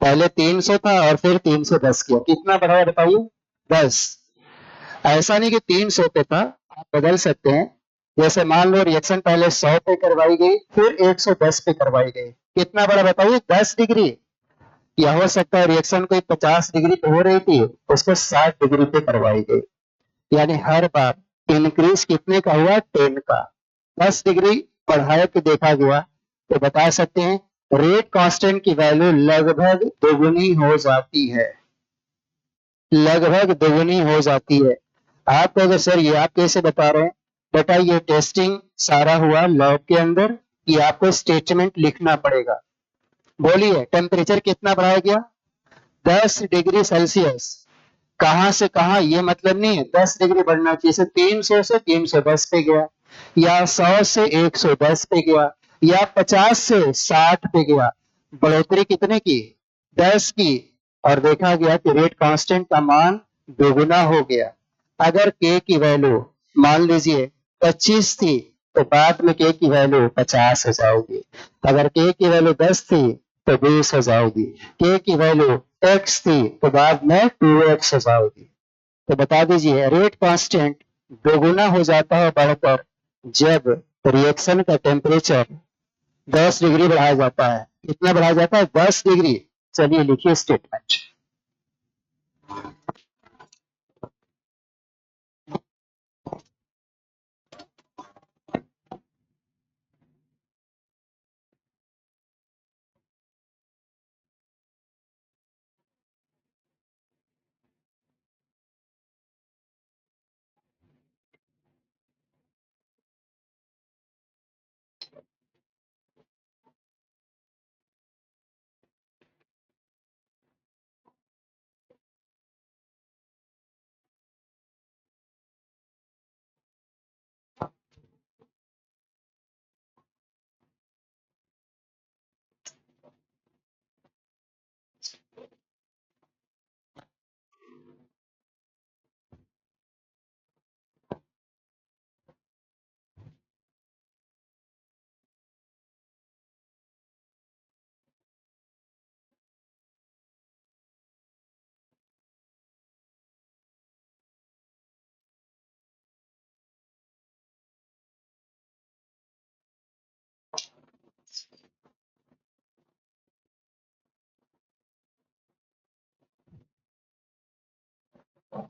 पहले 300 था और फिर 310 किया, कितना बढ़ाया बताइए, 10। ऐसा नहीं कि 300 पे था, आप बदल सकते हैं। जैसे मान लो रिएक्शन पहले 100 पे करवाई गई, फिर 110 पे करवाई गई, कितना बड़ा बताइए, 10 डिग्री। या हो सकता है रिएक्शन कोई 50 डिग्री पे हो रही थी, उसको 60 डिग्री पे करवाई गई। यानी हर बार इंक्रीज कितने का हुआ, 10 का। 10 डिग्री बढ़ाया के देखा गया, तो बता सकते हैं रेट कांस्टेंट की वैल्यू लगभग दोगुनी हो जाती है, लगभग दोगुनी हो जाती है। आप अगर सर ये आप कैसे बता रहे हैं, बेटा ये टेस्टिंग सारा हुआ लैब के अंदर, ये आपको स्टेटमेंट लिखना पड़ेगा। बोलिए टेम्परेचर कितना बढ़ाया गया, 10 डिग्री सेल्सियस। कहां से कहां ये मतलब नहीं है 10 डिग्री बढ़ना चाहिए, 300 से 310 पे गया, या 100 से 110 पे गया, या 50 से 60 पे गया। बढ़ोतरी कितने की, 10 की। और देखा गया कि रेट कांस्टेंट का मान दोगुना हो गया। अगर के की वैल्यू मान लीजिए 25 थी, तो बाद में के की वैल्यू 50 हो जाएगी। अगर के की वैल्यू 10 थी तो 20 हो जाएगी। के की वैल्यू x थी तो बाद में 2x हो जाएगी। तो बता दीजिए रेट कांस्टेंट दोगुना हो जाता है बढ़कर जब रिएक्शन का टेम्परेचर 10 डिग्री बढ़ाया जाता है। कितना बढ़ाया जाता है, 10 डिग्री। चलिए लिखिए स्टेटमेंट।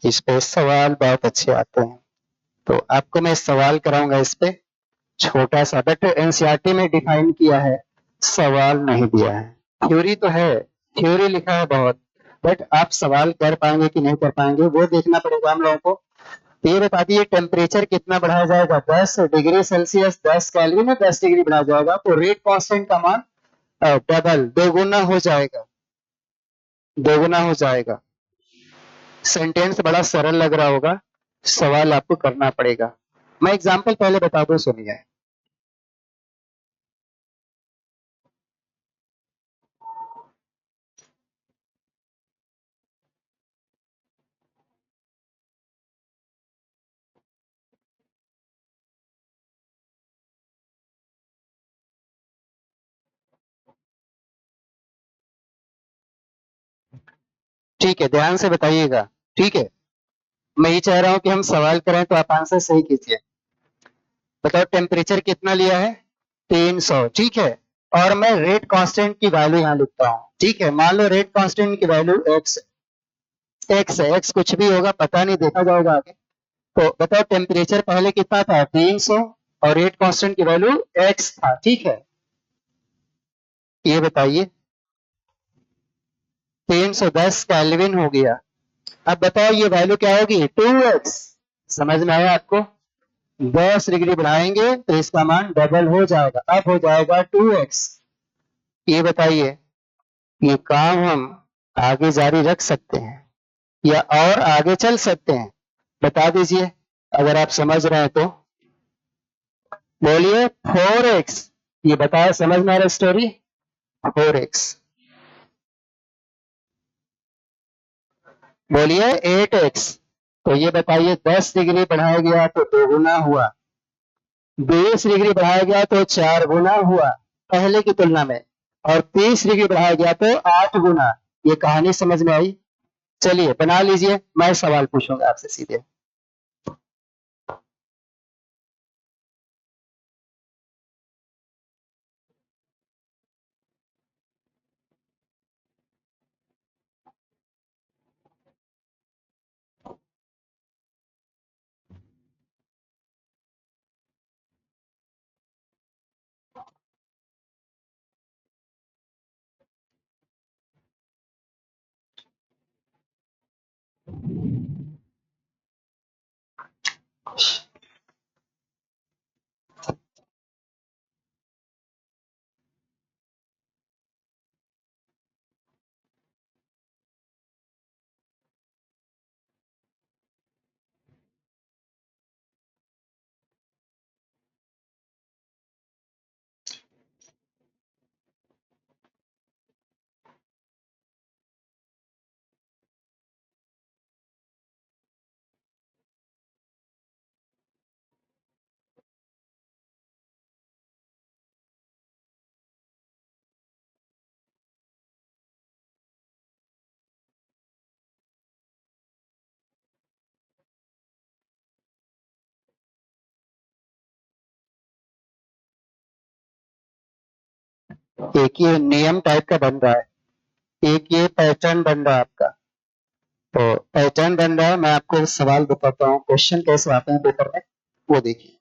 इस पे सवाल बहुत अच्छे आते हैं, तो आपको मैं सवाल कराऊंगा इस पे छोटा सा, बट एनसीईआरटी में डिफाइन किया है, सवाल नहीं दिया है। थ्योरी तो है, थ्योरी लिखा है बहुत, बट आप सवाल कर पाएंगे कि नहीं कर पाएंगे वो देखना पड़ेगा हम लोगों को। तो ये बता दिए टेम्परेचर कितना बढ़ाया जाएगा, 10 डिग्री सेल्सियस, 10 केल्विन में 10 डिग्री बढ़ाया जाएगा, तो रेट कांस्टेंट का मान डबल दोगुना हो जाएगा, दोगुना हो जाएगा। सेंटेंस बड़ा सरल लग रहा होगा, सवाल आपको करना पड़ेगा। मैं एग्जांपल पहले बता दूं, सुनिए। ठीक है, ध्यान से बताइएगा। ठीक है, मैं ये चाह रहा हूं कि हम सवाल करें तो आप आंसर सही कीजिए। बताओ टेम्परेचर कितना लिया है, 300। ठीक है, और मैं रेट कांस्टेंट की वैल्यू यहाँ लिखता हूँ। ठीक है, मान लो रेट कांस्टेंट की वैल्यू एक्स, एक्स है, एक्स कुछ भी होगा पता नहीं, देखा जाएगा आगे। तो बताओ टेम्परेचर पहले कितना था, 300, और रेट कांस्टेंट की वैल्यू एक्स था। ठीक है, ये बताइए 310 केल्विन हो गया। अब बताओ ये वैल्यू क्या होगी, 2x। समझ में आया आपको, 10 डिग्री बढ़ाएंगे तो इसका मान डबल हो जाएगा, अब हो जाएगा 2x। ये बताइए ये काम हम आगे जारी रख सकते हैं या और आगे चल सकते हैं, बता दीजिए अगर आप समझ रहे हैं तो। बोलिए 4x। ये बताया, समझ में आ रहा स्टोरी? 4x, बोलिए 8x। तो ये बताइए 10 डिग्री बढ़ाया गया तो 2 गुना हुआ, 20 डिग्री बढ़ाया गया तो 4 गुना हुआ पहले की तुलना में, और 30 डिग्री बढ़ाया गया तो 8 गुना। ये कहानी समझ में आई? चलिए बना लीजिए, मैं सवाल पूछूंगा आपसे सीधे। एक ये नियम टाइप का बन रहा है, एक ये पैटर्न बन रहा है आपका। तो पैटर्न बन रहा है, मैं आपको सवाल बताता हूँ, क्वेश्चन कैसे आते हैं पेपर में, वो देखिए।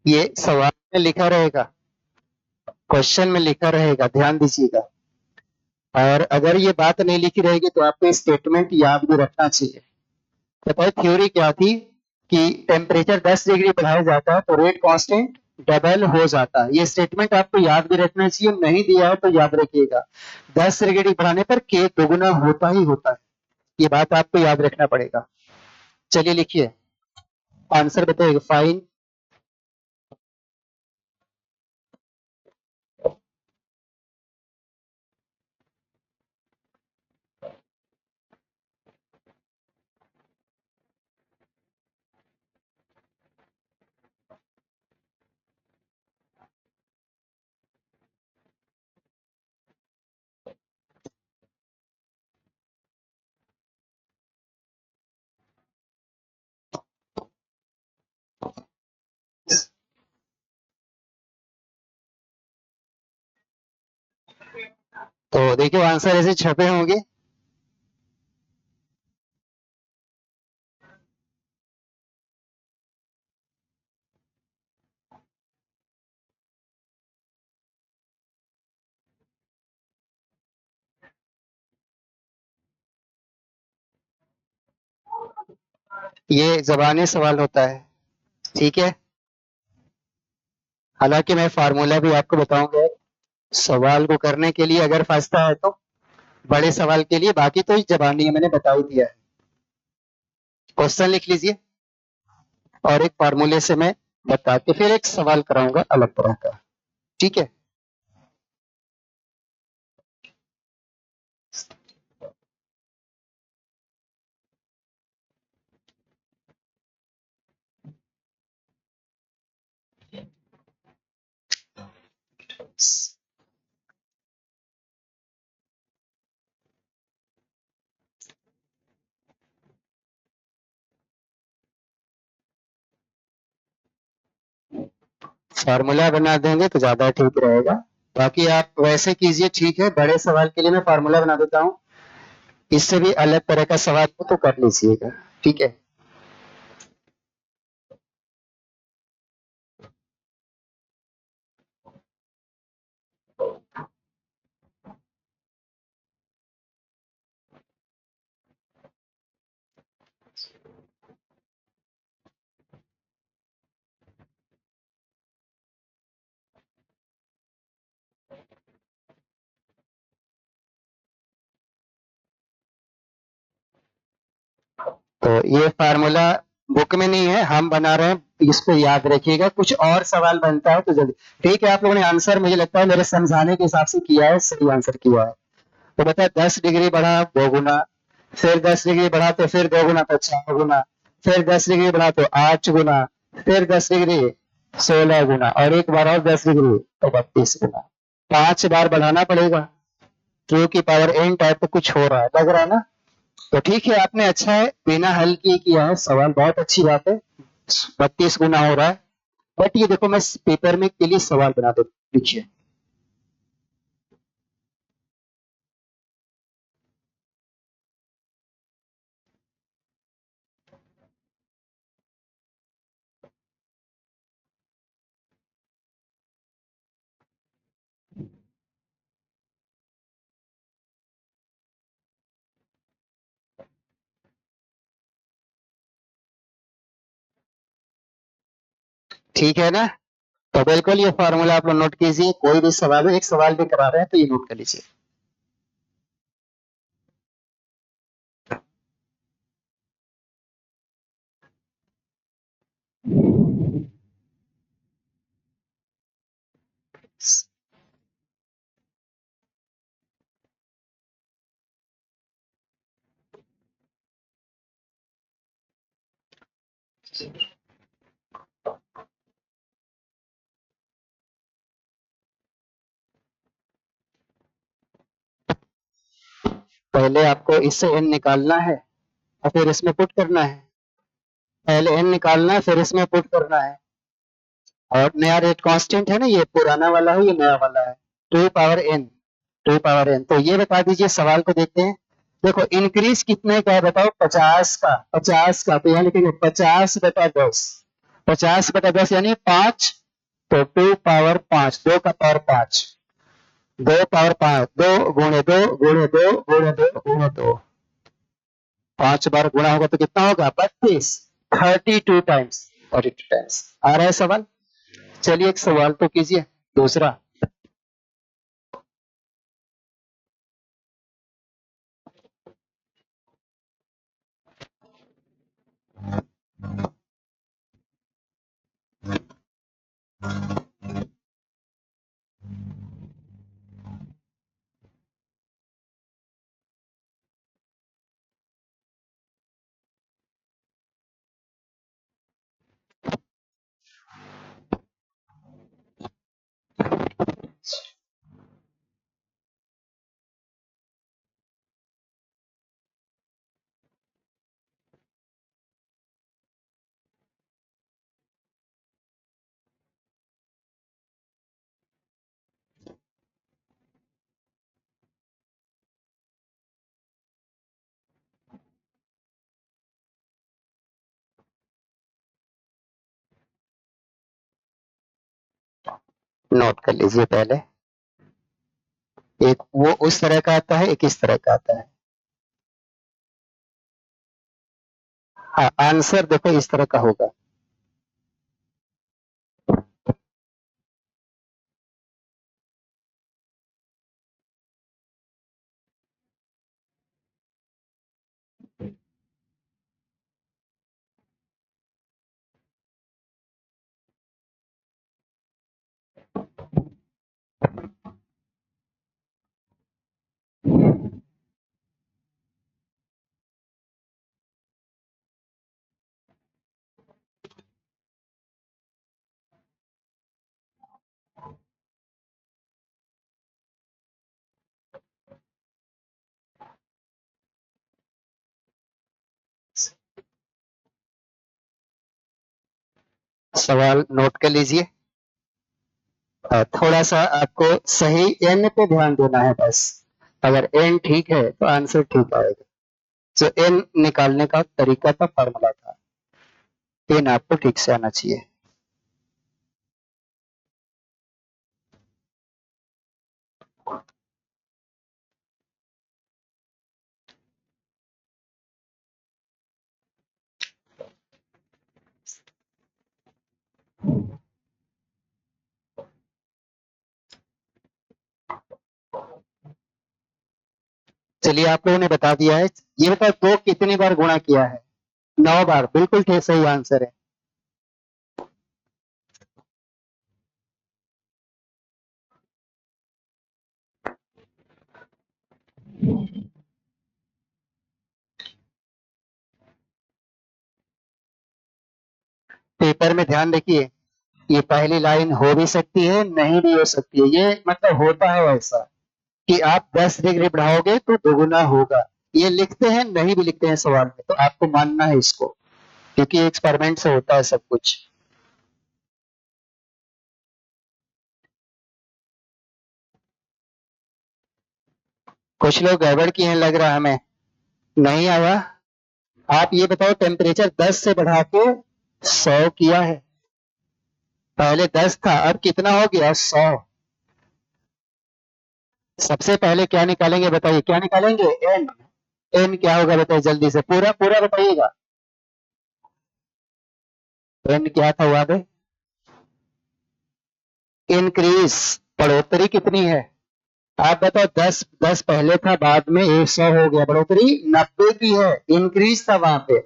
ये सवाल में लिखा रहेगा, क्वेश्चन में लिखा रहेगा, ध्यान दीजिएगा। और अगर ये बात नहीं लिखी रहेगी तो आपको स्टेटमेंट याद भी रखना चाहिए। पता है थ्योरी क्या थी कि टेम्परेचर 10 डिग्री बढ़ाया जाता है तो रेट कांस्टेंट डबल हो जाता है। ये स्टेटमेंट आपको याद भी रखना चाहिए, नहीं दिया है तो याद रखिएगा, 10 डिग्री बढ़ाने पर के दोगुना होता ही होता है। ये बात आपको याद रखना पड़ेगा। चलिए लिखिए, आंसर बताइएगा। फाइन तो देखिए आंसर ऐसे छपे होंगे। ये जबानी सवाल होता है, ठीक है। हालांकि मैं फार्मूला भी आपको बताऊंगा सवाल को करने के लिए, अगर फंसता है तो बड़े सवाल के लिए, बाकी तो जबानी है, मैंने बता ही दिया है। क्वेश्चन लिख लीजिए और एक फार्मूले से मैं बता के फिर एक सवाल कराऊंगा अलग तरह का, ठीक है। फार्मूला बना देंगे तो ज्यादा ठीक रहेगा। बाकी आप वैसे कीजिए, ठीक है। बड़े सवाल के लिए मैं फार्मूला बना देता हूँ, इससे भी अलग तरह का सवाल हो तो कर लीजिएगा, ठीक है। तो ये फार्मूला बुक में नहीं है, हम बना रहे हैं, इसको याद रखिएगा। कुछ और सवाल बनता है तो जल्दी, ठीक है। आप लोगों ने आंसर मुझे लगता है मेरे समझाने के हिसाब से किया है, सही आंसर किया है। तो बताए 10 डिग्री बढ़ा 2 गुना, फिर 10 डिग्री बढ़ा तो फिर 2 गुना तो 4 गुना, फिर 10 डिग्री बढ़ा तो 8 गुना, फिर 10 डिग्री 16 गुना, और एक बार और 10 डिग्री तो 32 गुना। 5 बार बढ़ाना पड़ेगा, क्योंकि पावर एन टाइप तो कुछ हो रहा है, लग रहा है ना। तो ठीक है, आपने अच्छा है बिना हल किए किया है सवाल, बहुत अच्छी बात है। 32 गुना हो रहा है। बट ये देखो, मैं पेपर में के लिए सवाल बना दे, लिखिए। ठीक है ना। तो बिल्कुल ये फॉर्मूला आप लोग नोट कीजिए, कोई भी सवाल हो, एक सवाल भी करा रहे हैं तो ये नोट कर लीजिए। पहले आपको इससे एन निकालना है और फिर इसमें पुट करना है। पहले एन निकालना है, फिर इसमें पुट करना है। और नया रेट कांस्टेंट है ना, ये पुराना वाला है, ये नया वाला है। 2 पावर एन, 2 पावर एन। तो ये बता दीजिए, सवाल को देखते हैं। देखो इंक्रीज कितने का है बताओ, 50 का, 50 का। तो यहाँ लिखेंगे 50/10, 50/10 यानी 5। तो 2 पावर 5, 2 का पावर 5, 2 पावर 5, 2 गुणे 2 गुणे 2 गुणे 2 गुणे 2। 5 बार गुणा होगा तो कितना होगा, 32। 32 टाइम्स, 32 टाइम्स। आ रहा है सवाल। चलिए एक सवाल तो कीजिए, दूसरा। नोट कर लीजिए पहले। एक वो उस तरह का आता है, एक इस तरह का आता है। हाँ, आंसर देखो इस तरह का होगा। सवाल नोट कर लीजिए। थोड़ा सा आपको सही एन पे ध्यान देना है बस। अगर एन ठीक है तो आंसर ठीक आएगा। जो एन निकालने का तरीका था, फॉर्मूला था, एन आपको ठीक से आना चाहिए। चलिए, आप लोगों ने बता दिया है। ये बताओ दो कितनी बार गुणा किया है? 9 बार, बिल्कुल ठीक सही आंसर है। पेपर में ध्यान देखिए, ये पहली लाइन हो भी सकती है, नहीं भी हो सकती है। ये मतलब होता है वैसा कि आप 10 डिग्री बढ़ाओगे तो दोगुना होगा। ये लिखते हैं, नहीं भी लिखते हैं सवाल में, तो आपको मानना है इसको, क्योंकि एक्सपेरिमेंट से होता है सब कुछ। कुछ लोग गड़बड़ किए हैं लग रहा है हमें। नहीं आया। आप ये बताओ, टेम्परेचर 10 से बढ़ा के 100 किया है। पहले 10 था, अब कितना हो गया? 100। सबसे पहले क्या निकालेंगे बताइए, क्या निकालेंगे? एन। एन क्या होगा बताइए जल्दी से, पूरा पूरा बताइएगा। एन क्या था याद है? इंक्रीज, बढ़ोतरी कितनी है? आप बताओ, 10 10 पहले था, बाद में 100 हो गया, बढ़ोतरी 90 की है। इंक्रीज था वहां पे।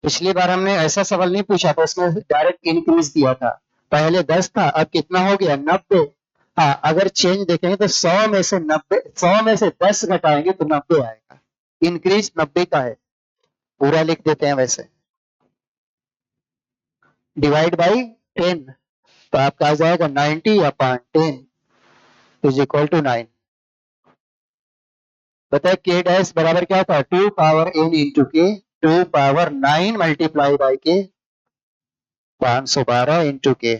पिछली बार हमने ऐसा सवाल नहीं पूछा था, उसमें डायरेक्ट इंक्रीज दिया था। पहले 10 था, अब कितना हो गया? 90। हाँ, अगर चेंज देखेंगे तो 100 में से 10 घटाएंगे तो 90 आएगा। इंक्रीज 90 का है। पूरा लिख देते हैं वैसे। डिवाइड बाई 10, तो आपका आ जाएगा 90 अपॉन 10 इज इक्वल टू 9। बताए के डैश बराबर क्या था? 2 पावर n इंटू के, 2 पावर 9 मल्टीप्लाई बाई के, 512 इंटू के।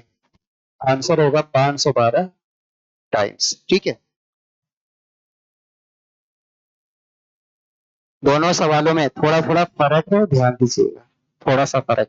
आंसर होगा 512 टाइम्स। ठीक है, दोनों सवालों में थोड़ा थोड़ा फर्क है, ध्यान दीजिएगा, थोड़ा सा फर्क।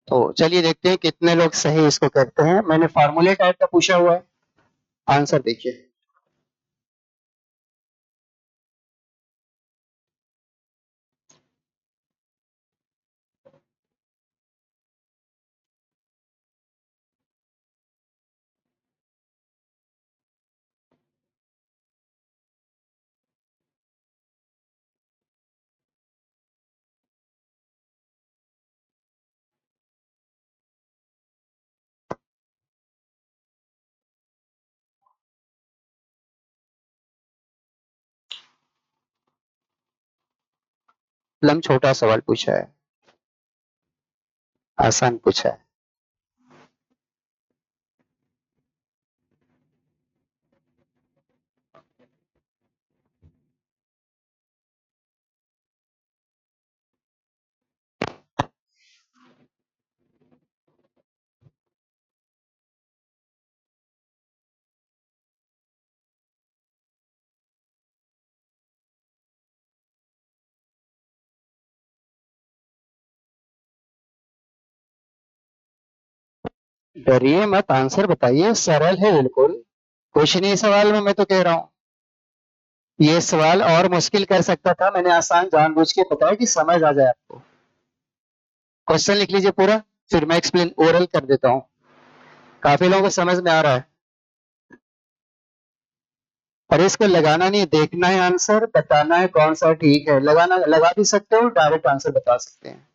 तो चलिए देखते हैं कितने लोग सही इसको करते हैं। मैंने फार्मूले टाइप का पूछा हुआ है, आंसर देखिए। लम छोटा सवाल पूछा है, आसान पूछा है। डरिए मत, आंसर बताइए, सरल है बिल्कुल, कुछ नहीं सवाल में, मैं तो कह रहा हूँ। ये सवाल और मुश्किल कर सकता था, मैंने आसान जानबूझ के बताया कि समझ आ जाए आपको। क्वेश्चन लिख लीजिए पूरा, फिर मैं एक्सप्लेन ओरल कर देता हूँ, काफी लोगों को समझ में आ रहा है। और इसको लगाना नहीं, देखना है आंसर, बताना है कौन सा ठीक है, लगाना लगा भी सकते हो, डायरेक्ट आंसर बता सकते हैं।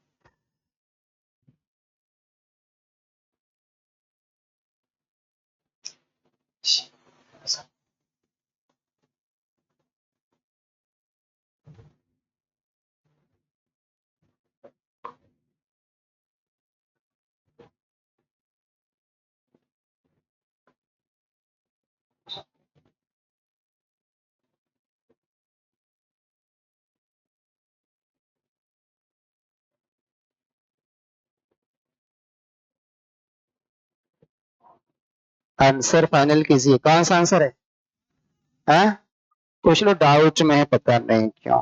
आंसर फाइनल कीजिए, कौन सा आंसर है? हाँ? कुछ लोग डाउट में है, पता नहीं क्यों।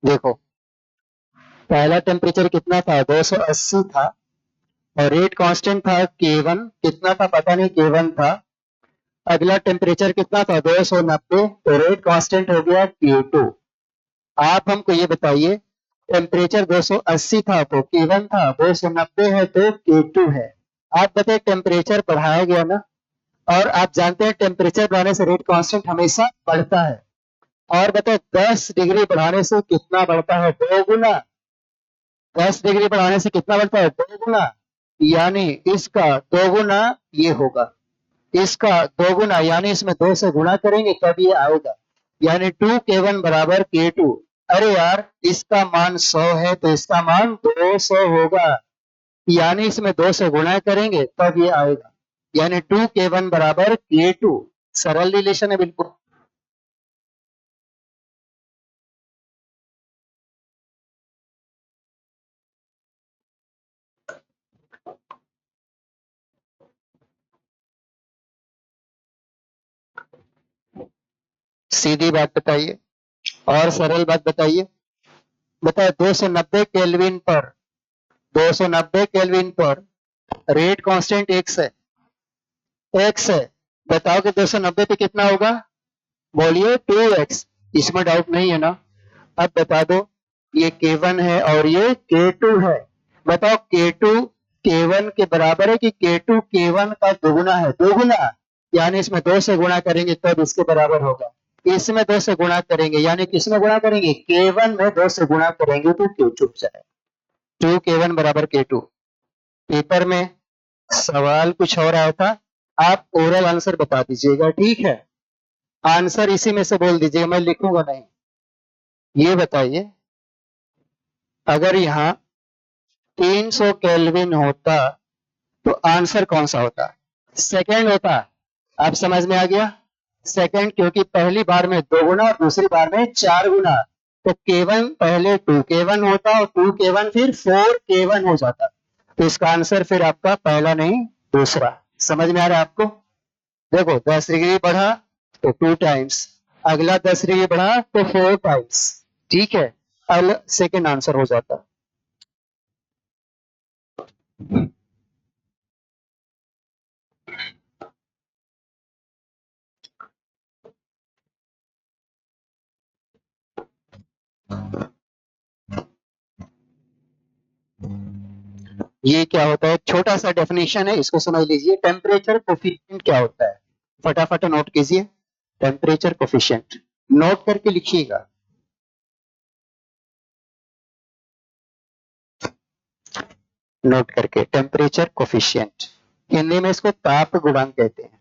देखो, पहला टेम्परेचर कितना था, 280 था, और रेट कांस्टेंट था K1, कितना था पता नहीं, K1 था। अगला टेम्परेचर कितना था, 290, तो रेट कांस्टेंट हो गया Q2। आप हमको ये बताइए, टेम्परेचर 280 था तो K1 था, 290 है तो K2 है। आप बताइए, टेम्परेचर बढ़ाया गया ना, और आप जानते हैं टेम्परेचर बढ़ाने से रेट कांस्टेंट हमेशा बढ़ता है। और बताए 10 डिग्री बढ़ाने से कितना बढ़ता है, 2 गुना। 10 डिग्री बढ़ाने से कितना बढ़ता है, 2 गुना। यानी इसका 2 गुना ये होगा, इसका 2 गुना, यानी इसमें 2 से गुणा करेंगे तब ये आएगा, यानी 2K1 बराबर K2। अरे यार, इसका मान 100 है तो इसका मान 200 होगा, यानी इसमें 2 से गुणा करेंगे तब ये आएगा, यानी 2K1 बराबर K2। सरल रिलेशन है बिल्कुल। सीधी बात बताइए, और सरल बात बताइए। बताए 290 केल्विन पर, 290 केल्विन पर रेट कांस्टेंट एक्स है, एक्स है। बताओ कि 290 पे कितना होगा, बोलिए 2x। इसमें डाउट नहीं है ना? अब बता दो, ये K1 है और ये K2 है। बताओ K2 K1 के बराबर है कि K2 K1 का दोगुना है, दोगुना, यानी इसमें 2 से गुणा करेंगे तब इसके बराबर होगा। इसमें 2 से गुणा करेंगे, यानी किसमें गुणा करेंगे, K1 में 2 से गुणा करेंगे तो K2 जाए, 2K1 बराबर K2। पेपर में सवाल कुछ और आया था, आप ओरल आंसर बता दीजिएगा, ठीक है? आंसर इसी में से बोल दीजिएगा, मैं लिखूंगा नहीं। ये बताइए, अगर यहाँ 300 केल्विन होता तो आंसर कौन सा होता, सेकेंड होता। आप समझ में आ गया, सेकेंड, क्योंकि पहली बार में 2 गुना और दूसरी बार में 4 गुना, तो K1 पहले 2K1 होता और 2K1 फिर 4K1 हो जाता, तो इसका आंसर फिर आपका पहला नहीं दूसरा। समझ में आ रहा है आपको? देखो, 10 डिग्री बढ़ा तो 2 टाइम्स, अगला 10 डिग्री बढ़ा तो 4 टाइम्स, ठीक है, अब सेकेंड आंसर हो जाता। ये क्या होता है, छोटा सा डेफिनेशन है, इसको समझ लीजिए। टेम्परेचर कोफिशिएंट क्या होता है, फटाफट नोट कीजिए। टेम्परेचर कोफिशिएंट नोट करके लिखिएगा। नोट करके, टेम्परेचर कोफिशिएंट, हिंदी में इसको ताप गुणांक कहते हैं।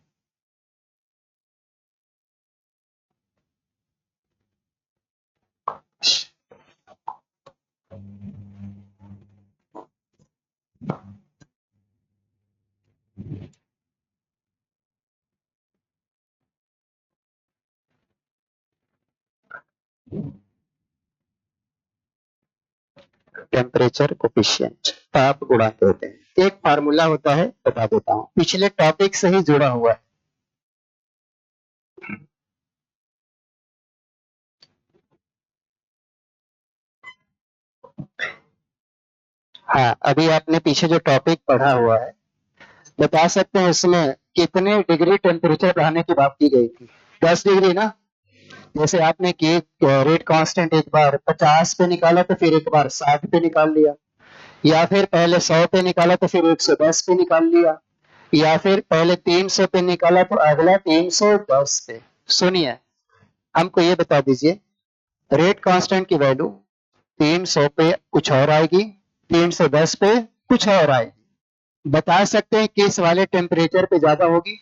टेम्परेचर कोफिशिएंट, ताप गुणांक कहते हैं। एक फार्मूला होता है, बता देता हूं, पिछले टॉपिक से ही जुड़ा हुआ है। हाँ, अभी आपने पीछे जो टॉपिक पढ़ा हुआ है, बता सकते हैं इसमें कितने डिग्री टेम्परेचर बढ़ाने की बात की गई थी? 10 डिग्री ना? जैसे आपने केक रेट कांस्टेंट एक बार 50 पे निकाला तो फिर एक बार 60 पे निकाल लिया, या फिर पहले 100 पे निकाला तो फिर 110 पे निकाल लिया, या फिर पहले 300 पे निकाला तो अगला 310 पे। सुनिए, हमको ये बता दीजिए, रेट कांस्टेंट की वैल्यू 300 पे कुछ और आएगी, 310 पे कुछ और आएगी। बता सकते हैं किस वाले टेम्परेचर पे ज्यादा होगी?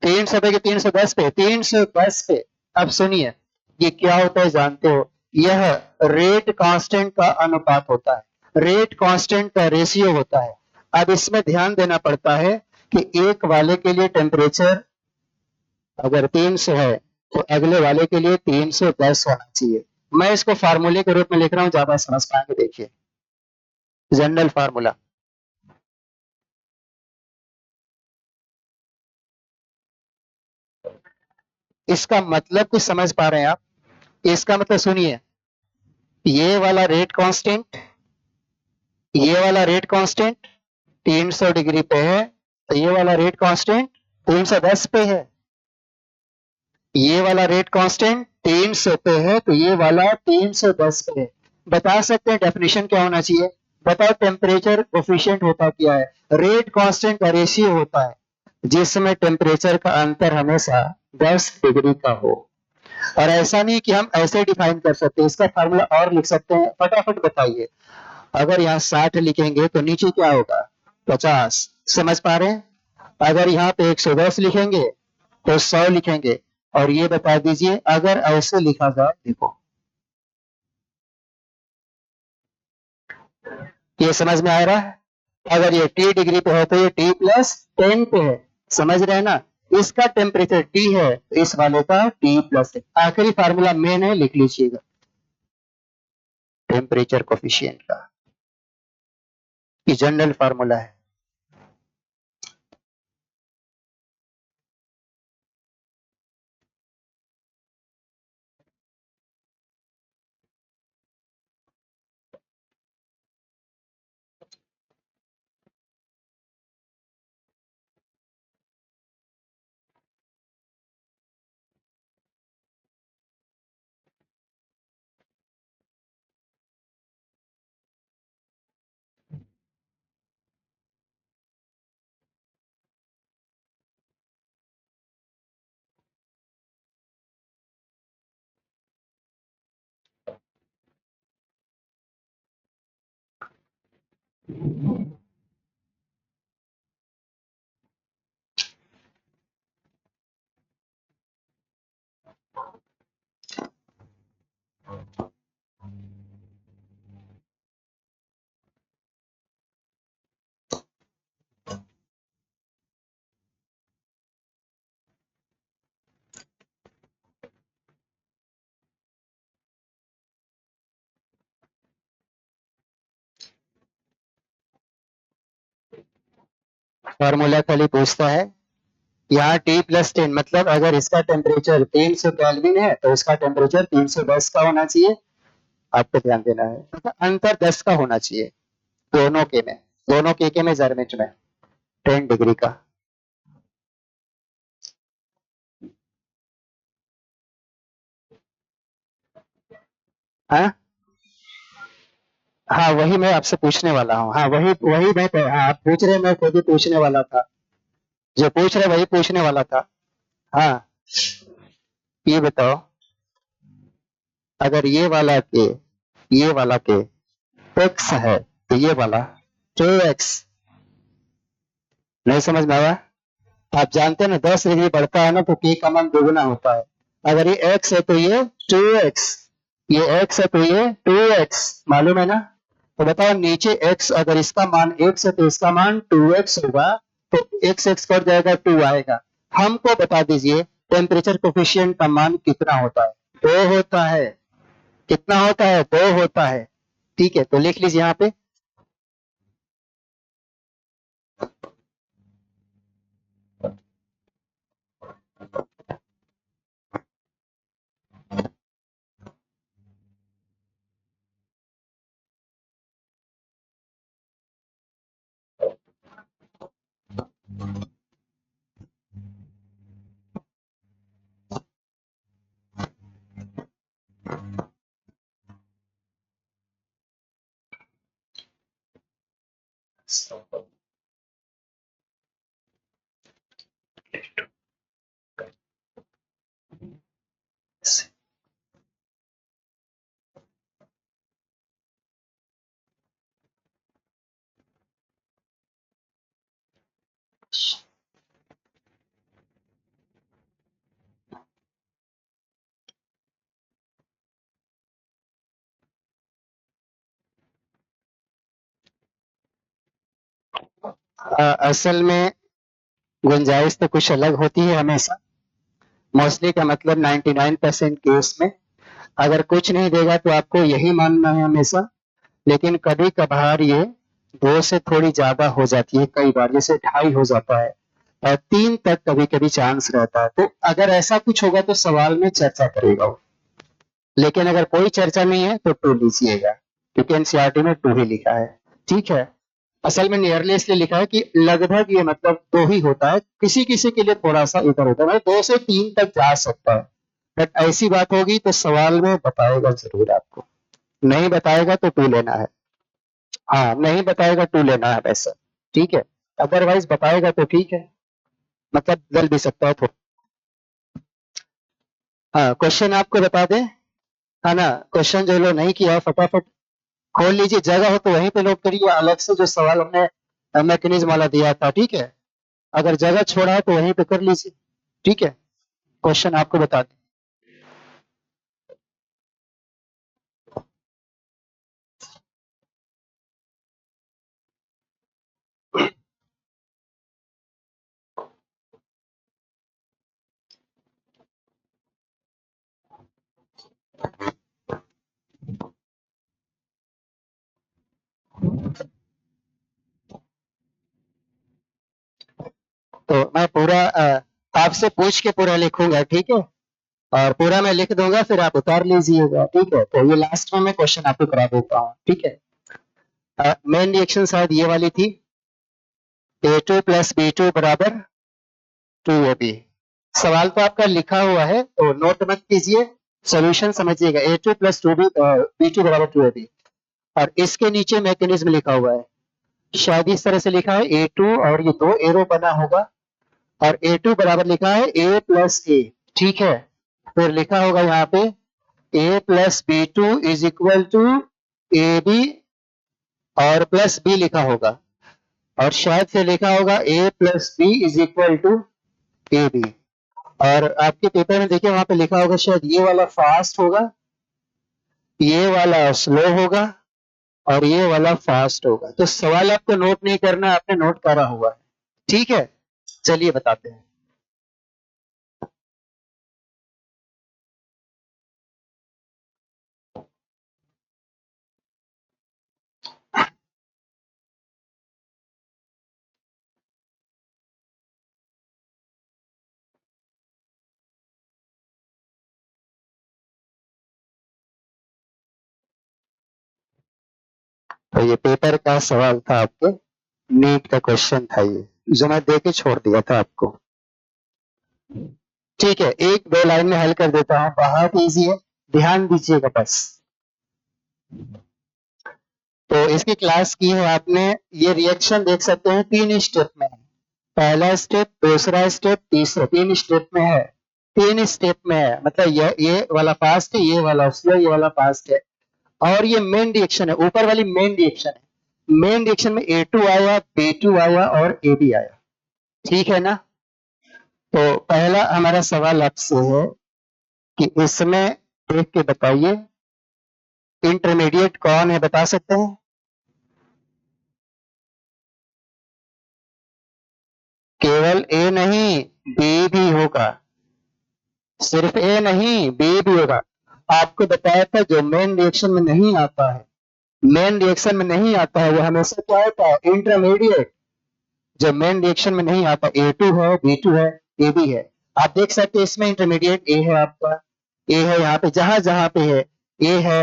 300 पे कि 310 पे? 310 पे। अब सुनिए, ये क्या होता है जानते हो? यह रेट कांस्टेंट का अनुपात होता है, रेट कांस्टेंट का रेशियो होता है। अब इसमें ध्यान देना पड़ता है कि एक वाले के लिए टेम्परेचर अगर 300 है तो अगले वाले के लिए 310 होना चाहिए। मैं इसको फार्मूले के रूप में लिख रहा हूं, ज्यादा समझ पाएंगे। देखिए, जनरल फार्मूला, इसका मतलब कुछ समझ पा रहे हैं आप? इसका मतलब सुनिए, ये वाला रेट कांस्टेंट, ये वाला रेट कांस्टेंट 300 डिग्री पे है, तो ये वाला रेट कांस्टेंट 310 पे है। ये वाला रेट कांस्टेंट 300 पे है, तो ये वाला 310 पे है। बता सकते हैं डेफिनेशन क्या होना चाहिए? बताओ, टेम्परेचर कोफिशिएंट होता क्या है? रेट कांस्टेंट का रेशियो होता है जिसमें टेम्परेचर का अंतर हमेशा 10 डिग्री का हो। और ऐसा नहीं कि हम ऐसे डिफाइन कर सकते हैं, इसका फार्मूला और लिख सकते हैं। फटाफट बताइए। अगर यहाँ 60 लिखेंगे तो नीचे क्या होगा? 50। समझ पा रहे हैं? अगर यहाँ पे 110 लिखेंगे तो 100 लिखेंगे। और ये बता दीजिए, अगर ऐसे लिखा जाए, देखो, ये समझ में आ रहा है? अगर ये टी डिग्री पे है तो ये टी प्लस 10 पे है। समझ रहे हैं ना? इसका टेम्परेचर टी है तो इस वाले का टी प्लस है। आखिरी फार्मूला मेन है, लिख लीजिएगा, टेम्परेचर कोफिशिएंट का। ये जनरल फार्मूला है। फार्मूला खाली पूछता है, यहाँ टी प्लस 10 मतलब अगर इसका टेम्परेचर 300 केल्विन है तो इसका टेम्परेचर 310 का होना चाहिए। आपको ध्यान देना है, मतलब अंतर 10 का होना चाहिए दोनों के में, दोनों के मेजरमेंट में 10 डिग्री का। हाँ, हाँ, वही मैं आपसे पूछने वाला हूँ। हाँ, वही वही मैं, हाँ, आप पूछ रहे, मैं खुद ही पूछने वाला था। जो पूछ रहे वही पूछने वाला था। हाँ, ये बताओ, अगर ये वाला के एक्स है तो ये वाला 2x, नहीं समझ में आया? आप जानते हैं ना, 10 डिग्री बढ़ता है ना तो के का मान दोगुना होता है। अगर ये x है तो ये 2x, ये x है तो ये 2x, मालूम है ना? तो बताओ, नीचे x, अगर इसका मान x है तो इसका मान 2x होगा, तो x x कट जाएगा, 2 आएगा। हमको बता दीजिए टेम्परेचर कोफिशिएंट का मान कितना होता है? 2 होता है। कितना होता है? 2 होता है। ठीक है, तो लिख लीजिए यहाँ पे। असल में गुंजाइश तो कुछ अलग होती है हमेशा। मोस्टली का मतलब 99% केस में अगर कुछ नहीं देगा तो आपको यही मानना है हमेशा। लेकिन कभी कभार ये 2 से थोड़ी ज्यादा हो जाती है, कई बार जैसे 2.5 हो जाता है और 3 तक कभी कभी चांस रहता है। तो अगर ऐसा कुछ होगा तो सवाल में चर्चा करेगा वो। लेकिन अगर कोई चर्चा नहीं है तो 2 लीजिएगा, क्योंकि एनसीईआरटी में 2 ही लिखा है। ठीक है, असल में नियरली इसलिए लिखा है कि लगभग ये मतलब 2 ही होता है, किसी किसी के लिए थोड़ा सा इधर उधर मतलब 2 से 3 तक जा सकता है। बट ऐसी बात होगी तो सवाल में बताएगा जरूर आपको, नहीं बताएगा तो 2 लेना है। हाँ, नहीं बताएगा 2 लेना है वैसे। ठीक है, अदरवाइज बताएगा तो ठीक है, मतलब बदल भी सकता है थोड़ा। हाँ, क्वेश्चन आपको बता दें, है ना। क्वेश्चन जो लोग नहीं किया फटाफट खोल लीजिए, जगह हो तो वहीं पे नोट करिए, अलग से जो सवाल हमने मैकेनिज्म वाला दिया था। ठीक है, अगर जगह छोड़ा है तो वहीं पे कर लीजिए। ठीक है, क्वेश्चन आपको बता दें। तो मैं पूरा आपसे पूछ के पूरा लिखूंगा, ठीक है, और पूरा मैं लिख दूंगा, फिर आप उतार लीजिएगा। ठीक है, तो ये लास्ट में मैं क्वेश्चन आपको करा देता हूँ। ठीक है, मेन रिएक्शन शायद ये वाली थी, A2 प्लस B2 बराबर 2AB। सवाल तो आपका लिखा हुआ है तो नोट मत कीजिए, सोल्यूशन समझिएगा। A2 प्लस B2 बराबर 2AB और इसके नीचे मैकेनिज्म लिखा हुआ है, शायद इस तरह से लिखा है A2 और ये 2 एरो बना होगा और A2 बराबर लिखा है A प्लस A। ठीक है, फिर लिखा होगा यहाँ पे A plus B2 is equal to AB और प्लस B लिखा होगा और शायद से लिखा होगा A plus B is equal to AB। और आपके पेपर में देखिए वहां पे लिखा होगा शायद ये वाला फास्ट होगा, ये वाला स्लो होगा और ये वाला फास्ट होगा। तो सवाल आपको नोट नहीं करना, आपने नोट करा हुआ है। ठीक है, चलिए बताते हैं। तो ये पेपर का सवाल था, आपके नीट का क्वेश्चन था ये, जो मैं दे के छोड़ दिया था आपको। ठीक है, एक दो लाइन में हल कर देता हूँ, बहुत इजी है, ध्यान दीजिएगा बस। तो इसकी क्लास की है आपने, ये रिएक्शन देख सकते हैं 3 स्टेप में है। पहला स्टेप, दूसरा स्टेप, तीसरा, 3 स्टेप में है। 3 स्टेप में है, मतलब ये वाला फास्ट है, ये वाला स्लो, ये वाला फास्ट है और ये मेन रिएक्शन है, ऊपर वाली मेन रिएक्शन है। मेन रिएक्शन में A2 आया, B2 आया और AB आया। ठीक है ना। तो पहला हमारा सवाल आपसे है कि इसमें देख के बताइए इंटरमीडिएट कौन है, बता सकते हैं। केवल A नहीं, B भी होगा, सिर्फ A नहीं B भी होगा। आपको बताया था जो मेन रिएक्शन में नहीं आता है, मेन रिएक्शन में नहीं आता है वो हमेशा क्या होता है, इंटरमीडिएट। जो मेन रिएक्शन में नहीं आता, A2 है, B2 है, AB है। आप देख सकते हैं इसमें इंटरमीडिएट A है, आपका A है, यहाँ पे जहां जहां पे है A है,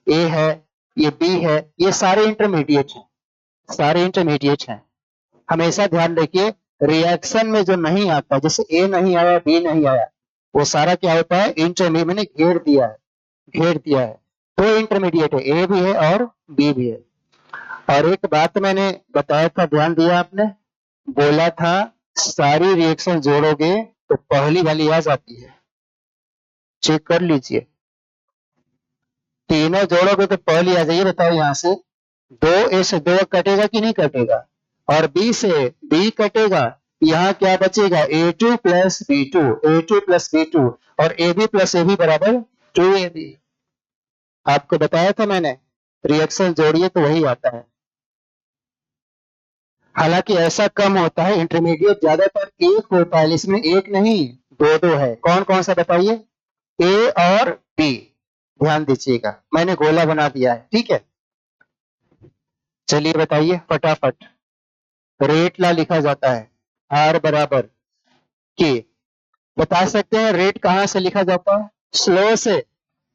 A है, ये B है, ये सारे इंटरमीडिएट हैं, सारे इंटरमीडिएट हैं। हमेशा ध्यान रखिए, रिएक्शन में जो नहीं आता, जैसे A नहीं आया, B नहीं आया, वो सारा क्या होता है, इंटरमीडिएट, मैंने घेर दिया है, घेर दिया है। तो इंटरमीडिएट है, A भी है और B भी है। और एक बात मैंने बताया था, ध्यान दिया आपने, बोला था सारी रिएक्शन जोड़ोगे तो पहली वाली आ जाती है, चेक कर लीजिए। तीनों जोड़ोगे तो पहली आ जाइए। बताओ यहाँ से 2a से 2 कटेगा कि नहीं कटेगा, और b से b कटेगा, यहाँ क्या बचेगा a2 plus b2, a2 plus b2, और ab प्लस ab बराबर 2ab। आपको बताया था मैंने, रिएक्शन जोड़िए तो वही आता है। हालांकि ऐसा कम होता है, इंटरमीडिएट ज्यादातर एक होता है, इसमें एक नहीं दो दो है। कौन कौन सा बताइए, ए और बी। ध्यान दीजिएगा, मैंने गोला बना दिया है, ठीक है। चलिए बताइए फटाफट। रेट ला लिखा जाता है आर बराबर के। बता सकते हैं रेट कहां से लिखा जाता है, स्लो से।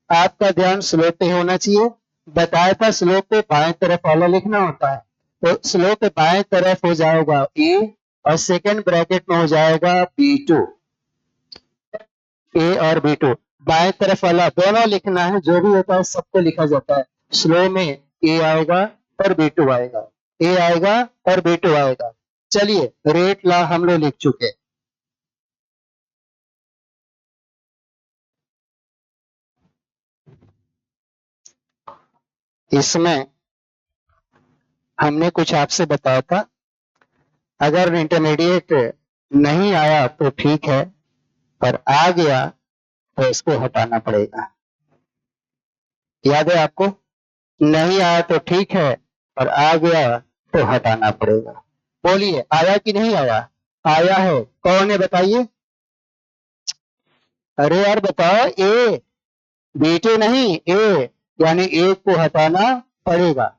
आपका ध्यान स्लो पे होना चाहिए। बताया था स्लो पे बाएं तरफ वाला लिखना होता है, तो स्लो पे बाएं तरफ हो जाएगा ए, और सेकंड ब्रैकेट में हो जाएगा B2, ए और B2। बाएं तरफ वाला दोनों लिखना है, जो भी होता है सबको लिखा जाता है। स्लो में ए आएगा और B2 आएगा, ए आएगा और B2 आएगा। चलिए रेट ला हम लोग लिख चुके। इसमें हमने कुछ आपसे बताया था, अगर इंटरमीडिएट नहीं आया तो ठीक है, पर आ गया तो इसको हटाना पड़ेगा। याद है आपको, नहीं आया तो ठीक है, और आ गया तो हटाना पड़ेगा। बोलिए आया कि नहीं आया, आया है, कौन है बताइए। अरे यार बताओ, ए, B2 नहीं ए, यानी एक को हटाना पड़ेगा।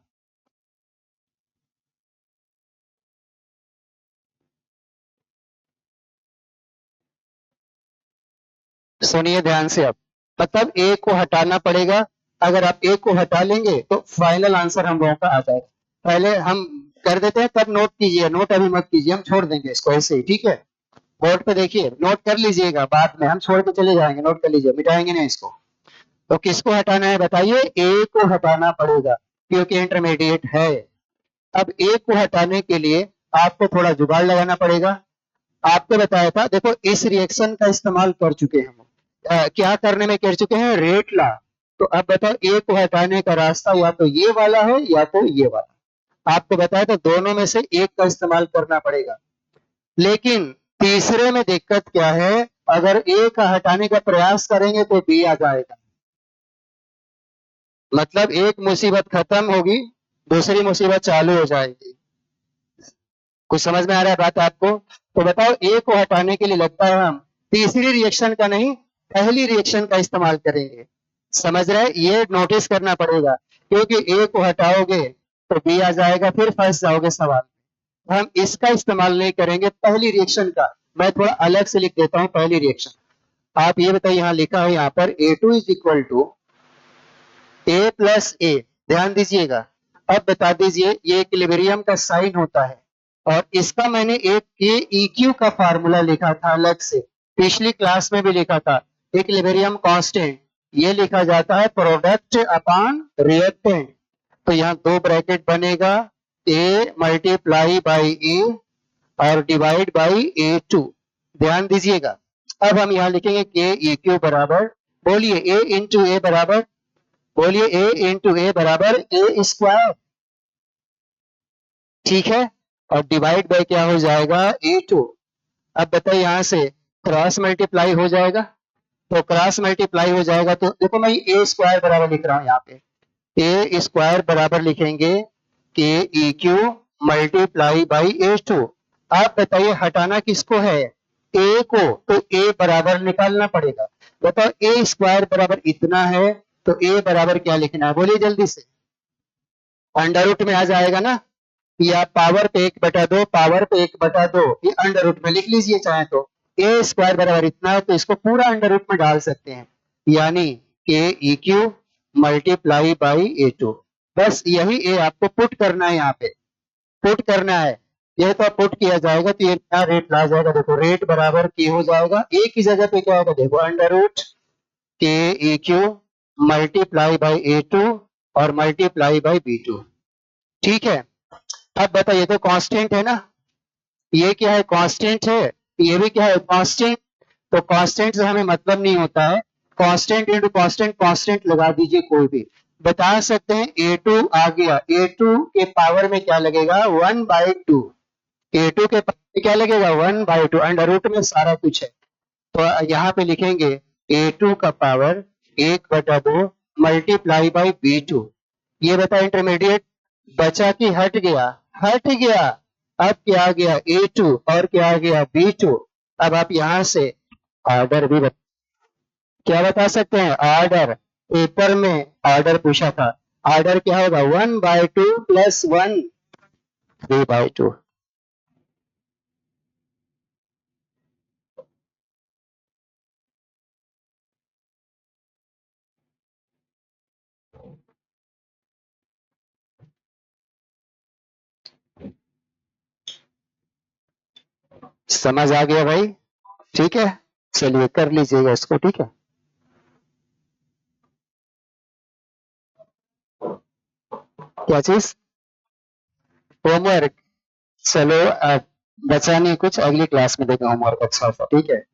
सुनिए ध्यान से अब, मतलब एक को हटाना पड़ेगा। अगर आप एक को हटा लेंगे तो फाइनल आंसर हम लोगों का आ जाएगा। पहले हम कर देते हैं, तब नोट कीजिए, नोट अभी मत कीजिए, हम छोड़ देंगे इसको ऐसे ही, ठीक है। बोर्ड पे देखिए, नोट कर लीजिएगा, बाद में हम छोड़ के चले जाएंगे, नोट कर लीजिए, मिटाएंगे नहीं इसको। तो किसको हटाना है बताइए, ए को हटाना पड़ेगा, क्योंकि इंटरमीडिएट है। अब ए को हटाने के लिए आपको थोड़ा जुगाड़ लगाना पड़ेगा। आपको बताया था, देखो इस रिएक्शन का इस्तेमाल कर चुके हैं हम। क्या करने में कर चुके हैं, रेट ला। तो अब बताओ ए को हटाने का रास्ता या तो ये वाला है या तो ये वाला। आपको बताया तो दोनों में से एक का इस्तेमाल करना पड़ेगा। लेकिन तीसरे में दिक्कत क्या है, अगर ए का हटाने का प्रयास करेंगे तो बी आ जाएगा। मतलब एक मुसीबत खत्म होगी, दूसरी मुसीबत चालू हो जाएगी। कुछ समझ में आ रहा है बात आपको। तो बताओ ए को हटाने के लिए लगता है हम तीसरी रिएक्शन का नहीं, पहली रिएक्शन का इस्तेमाल करेंगे। समझ रहे, ये नोटिस करना पड़ेगा, क्योंकि ए को हटाओगे तो बी आ जाएगा, फिर फंस जाओगे सवाल। हम इसका इस्तेमाल नहीं करेंगे, पहली रिएक्शन का। मैं थोड़ा अलग से लिख देता हूं पहली रिएक्शन। आप ये बताइए, यहाँ लिखा है यहाँ पर A2 is equal to A plus A. ध्यान दीजिएगा, अब बता दीजिए, ये इक्विलिब्रियम का साइन होता है, और इसका मैंने एक KEQ का फार्मूला लिखा था अलग से, पिछली क्लास में भी लिखा था, इक्विलिब्रियम कांस्टेंट। ये लिखा जाता है प्रोडक्ट अपॉन रिएक्टेंट। तो यहाँ दो ब्रैकेट बनेगा, ए मल्टीप्लाई बाई ए और डिवाइड बाई A2। ध्यान दीजिएगा, अब हम यहाँ लिखेंगे KEQ बराबर, बोलिए ए इंटू ए बराबर, बोलिए ए इंटू ए बराबर ए स्क्वायर, ठीक है। और डिवाइड बाय क्या हो जाएगा, A2। अब बताइए यहाँ से क्रॉस मल्टीप्लाई हो जाएगा, तो क्रॉस मल्टीप्लाई हो जाएगा, तो देखो मैं ए स्क्वायर बराबर लिख रहा हूँ यहाँ पे, ए स्क्वायर बराबर लिखेंगे के E Q multiply by A2। आप बताइए हटाना किसको है, ए को, तो ए बराबर निकालना पड़ेगा। बताओ ए स्क्वायर बराबर इतना है, तो ए बराबर क्या लिखना है, बोलिए जल्दी से। अंडर रूट में आ जाएगा ना, या पावर पे 1/2, पावर पे 1/2, ये अंडर रूट में लिख लीजिए चाहे तो। ए स्क्वायर बराबर इतना है, तो इसको पूरा अंडर रूट में डाल सकते हैं, यानी के E Q multiply by A2। बस यही ए आपको पुट करना है, यहाँ पे पुट करना है। ये तो पुट किया जाएगा तो ये क्या रेट ला जाएगा, देखो रेट बराबर की हो जाएगा, ए की जगह पे क्या होगा, देखो अंडर रूट के E Q multiply by A2 और मल्टीप्लाई बाई B2। ठीक है, अब बताइए, तो कांस्टेंट है ना, ये क्या है, कांस्टेंट है, ये भी क्या है, कांस्टेंट। तो कांस्टेंट से हमें मतलब नहीं होता है, कांस्टेंट इंटू कांस्टेंट, कांस्टेंट लगा दीजिए कोई भी। बता सकते हैं a2 आ गया, a2 के पावर में क्या लगेगा, 1/2। a2 के पावर में क्या लगेगा, 1/2, अंडर रूट में सारा कुछ है। तो यहाँ पे लिखेंगे a2 का पावर 1/2 मल्टीप्लाई बाई b2। ये बता इंटरमीडिएट, बचा कि हट गया, हट गया। अब क्या आ गया, a2 और क्या आ गया, b2। अब आप यहाँ से ऑर्डर भी क्या बता सकते हैं, ऑर्डर, पेपर में ऑर्डर पूछा था, ऑर्डर क्या होगा, 1/2 प्लस 1, 3/2। समझ आ गया भाई, ठीक है, चलिए कर लीजिएगा इसको, ठीक है। क्या चीज, होमवर्क, चलो अब बचा नहीं कुछ, अगली क्लास में देगा होमवर्क अच्छा सा, ठीक है।